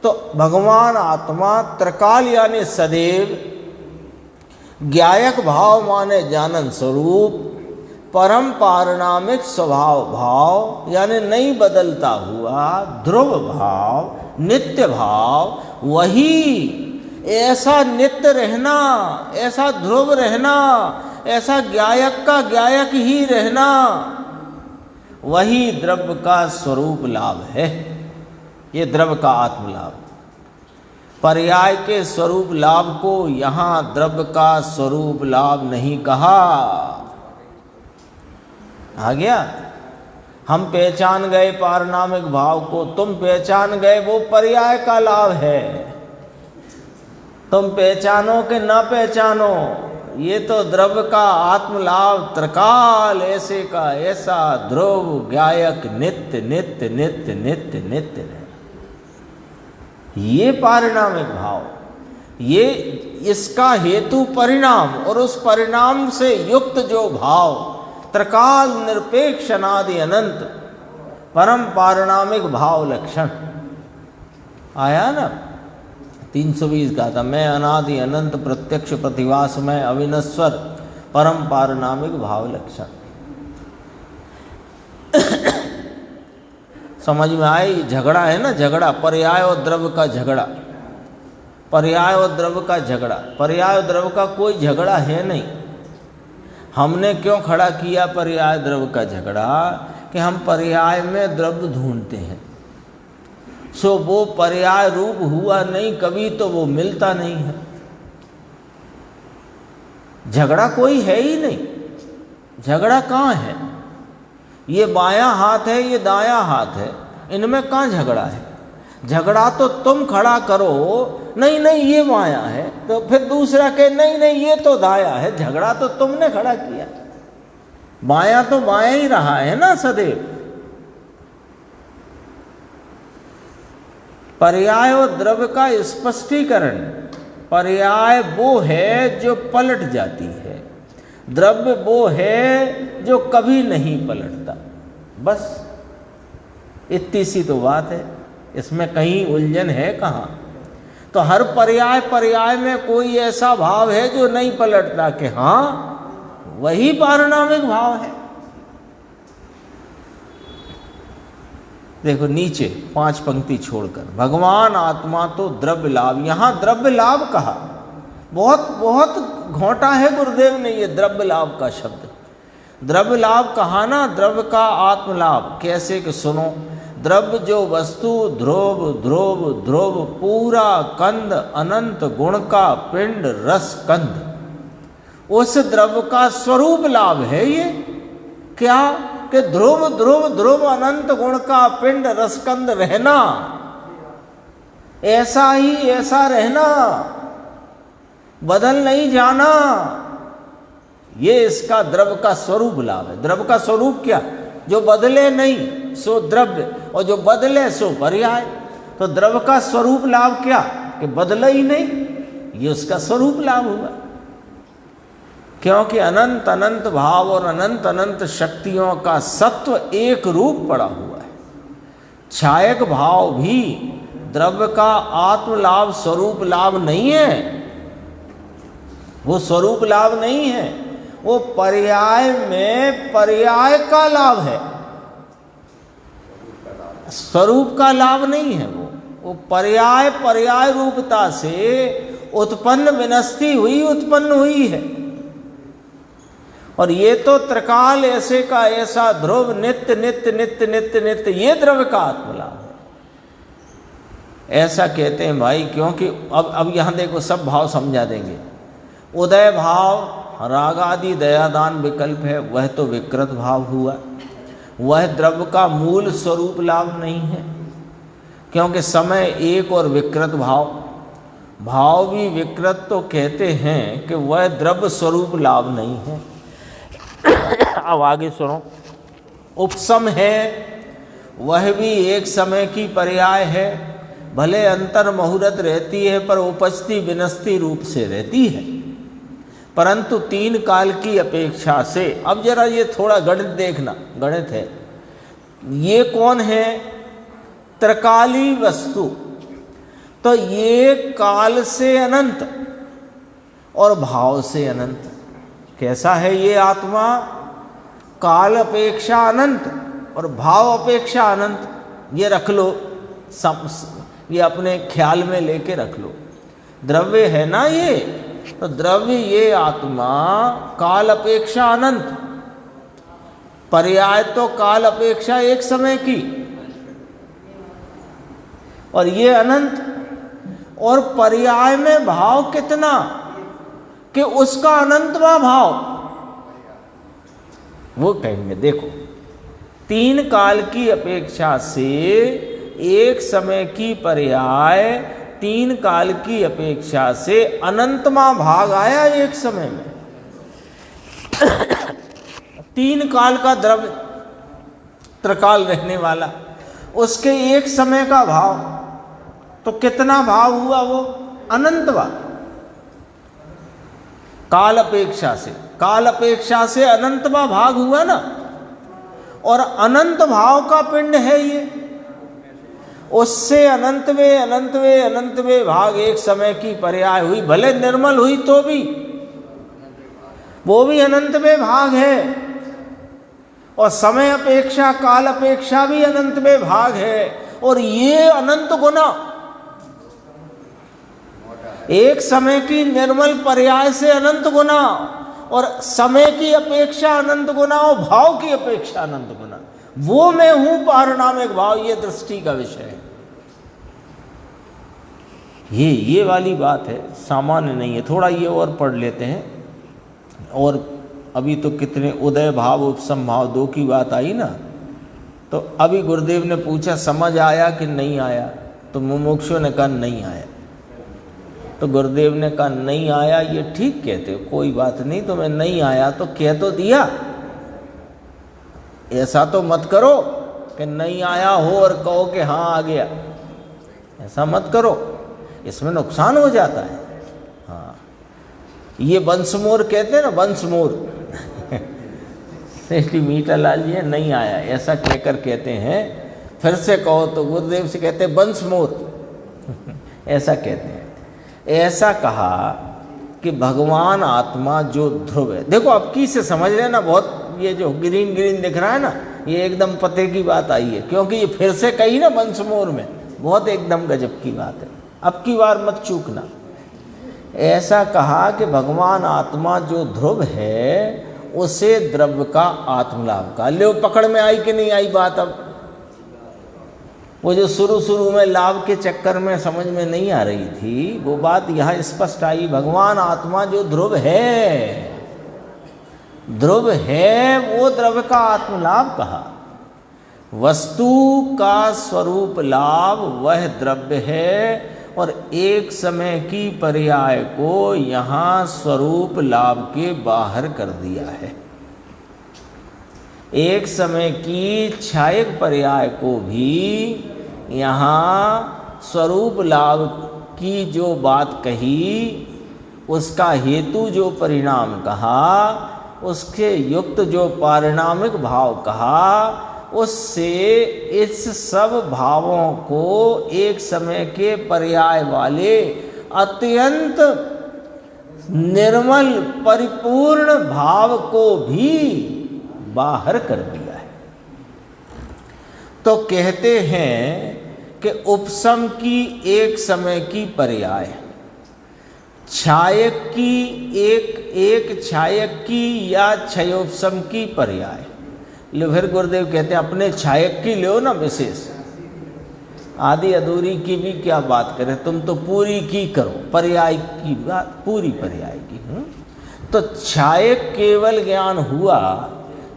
तो भगवान आत्मा त्रिकाल यानी सदैव, ज्ञायक भाव माने जानन स्वरूप, परम पारिणामिक स्वभाव भाव यानी नहीं बदलता हुआ, ध्रुव भाव, नित्य भाव, वही ऐसा नित्य रहना, ऐसा ध्रुव रहना, ऐसा ज्ञायक का ज्ञायक ही रहना, वही द्रव्य का स्वरूप लाभ है। ये द्रव्य का आत्मलाभ। पर्याय के स्वरूप लाभ को यहाँ द्रव्य का स्वरूप लाभ नहीं कहा। आ गया? हम पहचान गए पारिणामिक भाव को, तुम पहचान गए, वो पर्याय का लाभ है। तुम पहचानो कि ना पहचानो, ये तो द्रव्य का आत्मलाभ त्रिकाल ऐसे का ऐसा, ध्रुव ज्ञायक, नित्य नित्य नित्य नित्य नित्य है। ये पारिणामिक भाव, ये इसका हेतु परिणाम, और उस परिणाम से युक्त जो भाव, त्रिकाल निरपेक्ष अनादि अनंत परम पारिणामिक भाव लक्षण आया ना। 320 का था, मैं अनादि अनंत प्रत्यक्ष प्रतिभास में अविनश्वर परम पारिणामिक भाव लक्षण। समझ में आए? झगड़ा है ना, झगड़ा, पर्याय और द्रव्य का झगड़ा, पर्याय और द्रव्य का झगड़ा। पर्याय और द्रव्य का कोई झगड़ा है नहीं। हमने क्यों खड़ा किया पर्याय द्रव्य का झगड़ा? कि हम पर्याय में द्रव्य ढूंढते हैं, सो वो पर्याय रूप हुआ नहीं कभी, तो वो मिलता नहीं है। झगड़ा कोई है ही नहीं। झगड़ा कहाँ है? ये बायां हाथ है, ये दायां हाथ है, इनमें कहाँ झगड़ा है? झगड़ा तो तुम खड़ा करो, नहीं नहीं ये बायां है, तो फिर दूसरा कहे नहीं नहीं ये तो दायां है। झगड़ा तो तुमने खड़ा किया। बायां तो बायां ही रहा है ना सदैव। पर्याय और द्रव्य का स्पष्टीकरण, पर्याय वो है जो पलट जाती है, द्रव्य वो है जो कभी नहीं पलटता। बस इतनी सी तो बात है, इसमें कहीं उलझन है कहाँ? तो हर पर्याय पर्याय में कोई ऐसा भाव है जो नहीं पलटता, कि हाँ वही पारणामिक भाव है। देखो नीचे 5 पंक्ति छोड़कर, भगवान आत्मा तो द्रव्य लाभ, यहाँ द्रव्य लाभ कहा, बहुत बहुत घोंटा है गुरुदेव ने ये द्रव्य लाभ का शब्द। द्रव्य लाभ कहा ना, द्रव्य का आत्मलाभ। कैसे कि सुनो, द्रव्य जो वस्तु, ध्रुव ध्रुव ध्रुव, पूरा कंद, अनंत गुण का पिंड, रस कंद, उस द्रव्य का स्वरूप लाभ है ये। क्या? कि ध्रुव ध्रुव ध्रुव अनंत गुण का पिंड रसकंद रहना, ऐसा ही ऐसा रहना, बदल नहीं जाना, ये इसका द्रव्य का स्वरूप लाभ है। द्रव्य का स्वरूप क्या? जो बदले नहीं सो द्रव्य, और जो बदले सो पर्याय। तो द्रव्य का स्वरूप लाभ क्या? कि बदला ही नहीं, ये उसका स्वरूप लाभ हुआ। क्योंकि अनंत अनंत भाव और अनंत अनंत शक्तियों का सत्व एक रूप पड़ा हुआ है। छायक भाव भी द्रव्य का आत्म लाभ स्वरूप लाभ नहीं है, वो स्वरूप लाभ नहीं है, वो पर्याय में पर्याय का लाभ है, स्वरूप का लाभ नहीं है। वो पर्याय पर्याय रूपता से उत्पन्न विनष्टि हुई, उत्पन्न हुई है। और ये तो त्रिकाल ऐसे का ऐसा ध्रुव, नित्य नित्य नित्य नित्य नित्य, ये द्रव्य का आत्मलाभ है। ऐसा कहते हैं भाई, क्योंकि अब यहाँ देखो सब भाव समझा देंगे। उदय भाव राग आदि दयादान विकल्प है, वह तो विकृत भाव हुआ, वह द्रव्य का मूल स्वरूप लाभ नहीं है। क्योंकि समय एक और विकृत भाव, भाव भी विकृत, तो कहते हैं कि वह द्रव्य स्वरूप लाभ नहीं है। अब आगे सुनो, उपसम है, वह भी एक समय की पर्याय है, भले अंतर मुहूर्त रहती है पर उपजती विनष्टि रूप से रहती है, परंतु 3 काल की अपेक्षा से। अब जरा ये थोड़ा गणित देखना, गणित है। ये कौन है? त्रिकाली वस्तु। तो ये काल से अनंत और भाव से अनंत। कैसा है ये आत्मा? काल अपेक्षा अनंत और भाव अपेक्षा अनंत। ये रख लो, ये अपने ख्याल में लेके रख लो। द्रव्य है ना ये, तो द्रव्य ये आत्मा काल अपेक्षा अनंत, पर्याय तो काल अपेक्षा एक समय की, और ये अनंत। और पर्याय में भाव कितना? कि उसका अनंतवा भाव। वो कहेंगे देखो, 3 काल की अपेक्षा से एक समय की पर्याय 3 काल की अपेक्षा से अनंतमा भाग आया एक समय में। 3 काल का द्रव्य त्रिकाल रहने वाला, उसके एक समय का भाव, तो कितना भाव हुआ? वो अनंतवा। काल अपेक्षा से अनंतवा भाग हुआ ना, और अनंत भाव का पिंड है ये। उससे अनंतवे भाग एक समय की पर्याय हुई, भले निर्मल हुई तो भी वो भी अनंतवे भाग है। और समय अपेक्षा काल अपेक्षा भी अनंत में भाग है, और ये अनंत गुना एक समय की निर्मल पर्याय से अनंत गुना, और समय की अपेक्षा अनंत गुना और भाव की अपेक्षा अनंत गुना, वो मैं हूं पारनामिक भाव, ये दृष्टि का विषय है। ये वाली बात है, सामान्य नहीं है। थोड़ा ये और पढ़ लेते हैं। और अभी तो कितने उदय भाव उपसम भाव दो की बात आई ना, तो अभी गुरुदेव ने पूछा समझ आया कि नहीं आया, तो मुमुक्षु ने कहा नहीं आया। तो गुरुदेव ने कहा नहीं आया, ये ठीक कहते हो, कोई बात नहीं, तुम्हें नहीं आया तो कह तो दिया, ऐसा तो मत करो कि नहीं आया हो और कहो कि हाँ आ गया, ऐसा मत करो, इसमें नुकसान हो जाता है। हाँ, ये वंशमोर कहते हैं ना, वंशमोर श्रेष्ठी मीठा लाल जी नहीं आया ऐसा कहकर कहते हैं, फिर से कहो तो गुरुदेव से कहते हैं वंशमोर ऐसा कहते हैं। ऐसा कहा कि भगवान आत्मा जो ध्रुव है, देखो अब की से समझ रहे ना, बहुत ये जो ग्रीन ग्रीन दिख रहा है ना, ये एकदम पते की बात आई है, क्योंकि ये फिर से कही ना वंशमोर में, बहुत एकदम गजब की बात है, अब की बार मत चूकना। ऐसा कहा कि भगवान आत्मा जो ध्रुव है उसे द्रव्य का आत्मलाभ का, लो पकड़ में आई कि नहीं आई बात। अब वो जो शुरू में लाभ के चक्कर में समझ में नहीं आ रही थी, वो बात यहाँ स्पष्ट आई। भगवान आत्मा जो ध्रुव है, ध्रुव है, वो द्रव्य का आत्मलाभ कहा। वस्तु का स्वरूप लाभ वह द्रव्य है, और एक समय की पर्याय को यहाँ स्वरूप लाभ के बाहर कर दिया है। एक समय की छायक पर्याय को भी यहाँ स्वरूप लाभ की जो बात कही, उसका हेतु जो परिणाम कहा, उसके युक्त जो पारिणामिक भाव कहा, उससे इस सब भावों को एक समय के पर्याय वाले अत्यंत निर्मल परिपूर्ण भाव को भी बाहर कर दिया है। तो कहते हैं कि उपसम की एक समय की पर्याय, छायक की एक छायक की या क्षयोपसम की पर्याय। लो फिर गुरुदेव कहते हैं अपने छायक की लो ना विशेष, आधी अधूरी की भी क्या बात करें, तुम तो पूरी की करो, पर्याय की बात पूरी पर्याय की। तो छायक केवल ज्ञान हुआ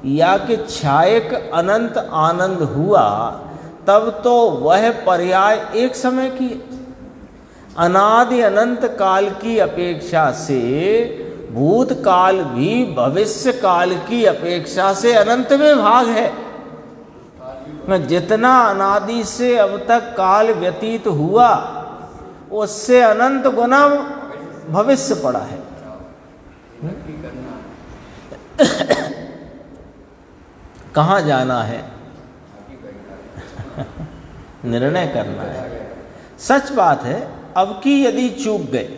या कि छायक अनंत आनंद हुआ, तब तो वह पर्याय एक समय की, अनादि अनंत काल की अपेक्षा से भूतकाल भी भविष्य काल की अपेक्षा से अनंत में भाग है। मैं जितना अनादि से अब तक काल व्यतीत हुआ, उससे अनंत गुना भविष्य पड़ा है। कहाँ जाना है, निर्णय करना है। सच बात है, अब की यदि चूक गए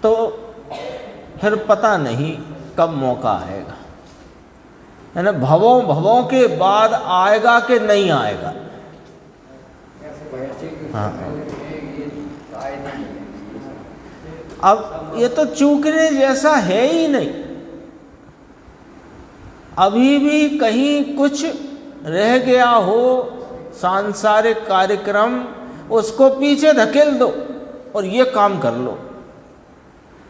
तो फिर पता नहीं कब मौका आएगा, है ना। भवों के बाद आएगा कि नहीं आएगा। हाँ, अब ये तो चूकने जैसा है ही नहीं। अभी भी कहीं कुछ रह गया हो सांसारिक कार्यक्रम, उसको पीछे धकेल दो और ये काम कर लो,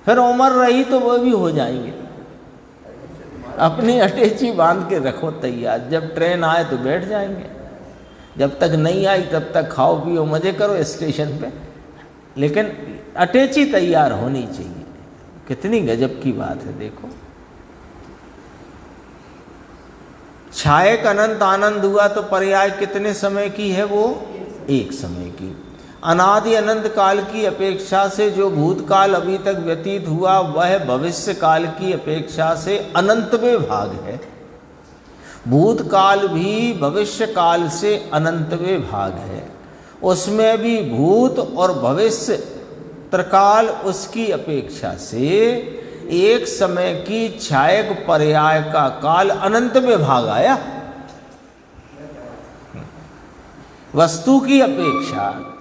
फिर उम्र रही तो वो भी हो जाएंगे। अपनी अटैची बांध के रखो तैयार, जब ट्रेन आए तो बैठ जाएंगे, जब तक नहीं आई तब तक खाओ पियो मजे करो स्टेशन पे, लेकिन अटैची तैयार होनी चाहिए। कितनी गजब की बात है। देखो, छायक अनंत आनंद हुआ तो पर्याय कितने समय की है, वो एक समय की। अनादि अनंत काल की अपेक्षा से जो भूतकाल अभी तक व्यतीत हुआ, वह भविष्य काल की अपेक्षा से अनंत में भाग है। भूतकाल भी भविष्य काल से अनंत में भाग है। उसमें भी भूत और भविष्य त्रिकाल उसकी अपेक्षा से एक समय की छायक पर्याय का काल अनंत में भाग आया। वस्तु की अपेक्षा,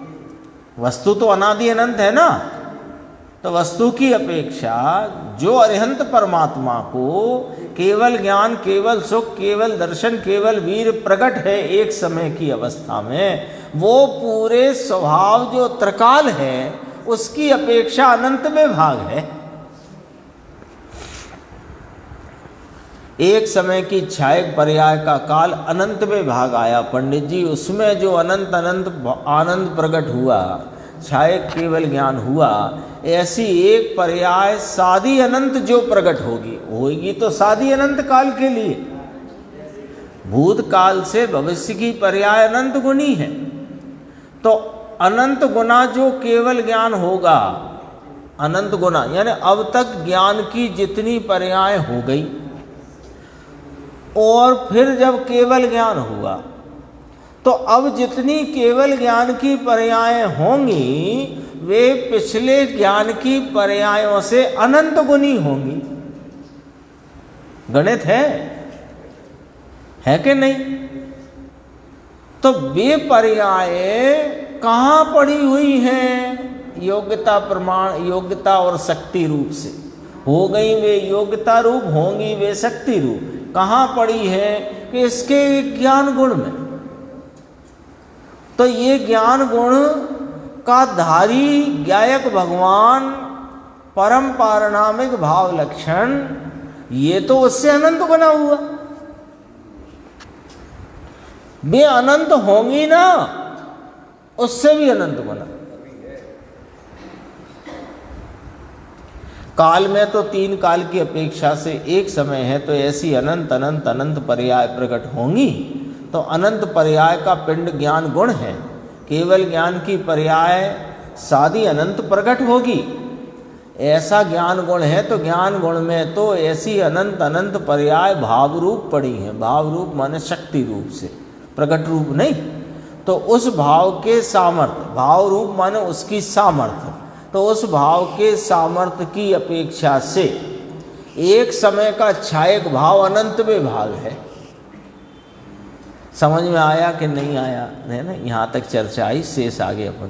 वस्तु तो अनादि अनंत है ना, तो वस्तु की अपेक्षा जो अरिहंत परमात्मा को केवल ज्ञान, केवल सुख, केवल दर्शन, केवल वीर प्रकट है एक समय की अवस्था में, वो पूरे स्वभाव जो त्रिकाल है उसकी अपेक्षा अनंत में भाग है। एक समय की छायक पर्याय का काल अनंत में भाग आया पंडित जी, उसमें जो अनंत अनंत आनंद प्रकट हुआ, छायक केवल ज्ञान हुआ, ऐसी एक पर्याय सादी अनंत जो प्रकट होगी तो सादी अनंत काल के लिए। भूतकाल से भविष्य की पर्याय अनंत गुणी है, तो अनंत गुना जो केवल ज्ञान होगा, अनंत गुना यानी अब तक ज्ञान की जितनी पर्याय हो गई, और फिर जब केवल ज्ञान हुआ तो अब जितनी केवल ज्ञान की पर्याय होंगी वे पिछले ज्ञान की पर्यायों से अनंत गुनी होंगी। गणित है कि नहीं? तो वे पर्याय कहाँ पड़ी हुई हैं? योग्यता प्रमाण, योग्यता और शक्ति रूप से हो गई वे योग्यता रूप, होंगी वे शक्ति रूप। कहाँ पड़ी है? कि इसके ज्ञान गुण में। तो ये ज्ञान गुण का धारी ज्ञायक भगवान परम पारणामिक भाव लक्षण, ये तो उससे अनंत बना हुआ। वे अनंत होंगी ना, उससे भी अनंत बना। काल में तो तीन काल की अपेक्षा से एक समय है, तो ऐसी अनंत अनंत अनंत पर्याय प्रकट होंगी। तो अनंत पर्याय का पिंड ज्ञान गुण है, केवल ज्ञान की पर्याय सादी अनंत प्रकट होगी। ऐसा ज्ञान गुण है, तो ज्ञान गुण में तो ऐसी अनंत अनंत पर्याय भाव रूप पड़ी हैं। भाव रूप माने शक्ति रूप से, प्रकट रूप नहीं। तो उस भाव के सामर्थ्य, भाव रूप माने उसकी सामर्थ्य, तो उस भाव के सामर्थ्य की अपेक्षा से एक समय का छायक भाव अनंत में भाग है। समझ में आया कि नहीं आया? है ना? यहाँ तक चर्चा आई, शेष आगे अपन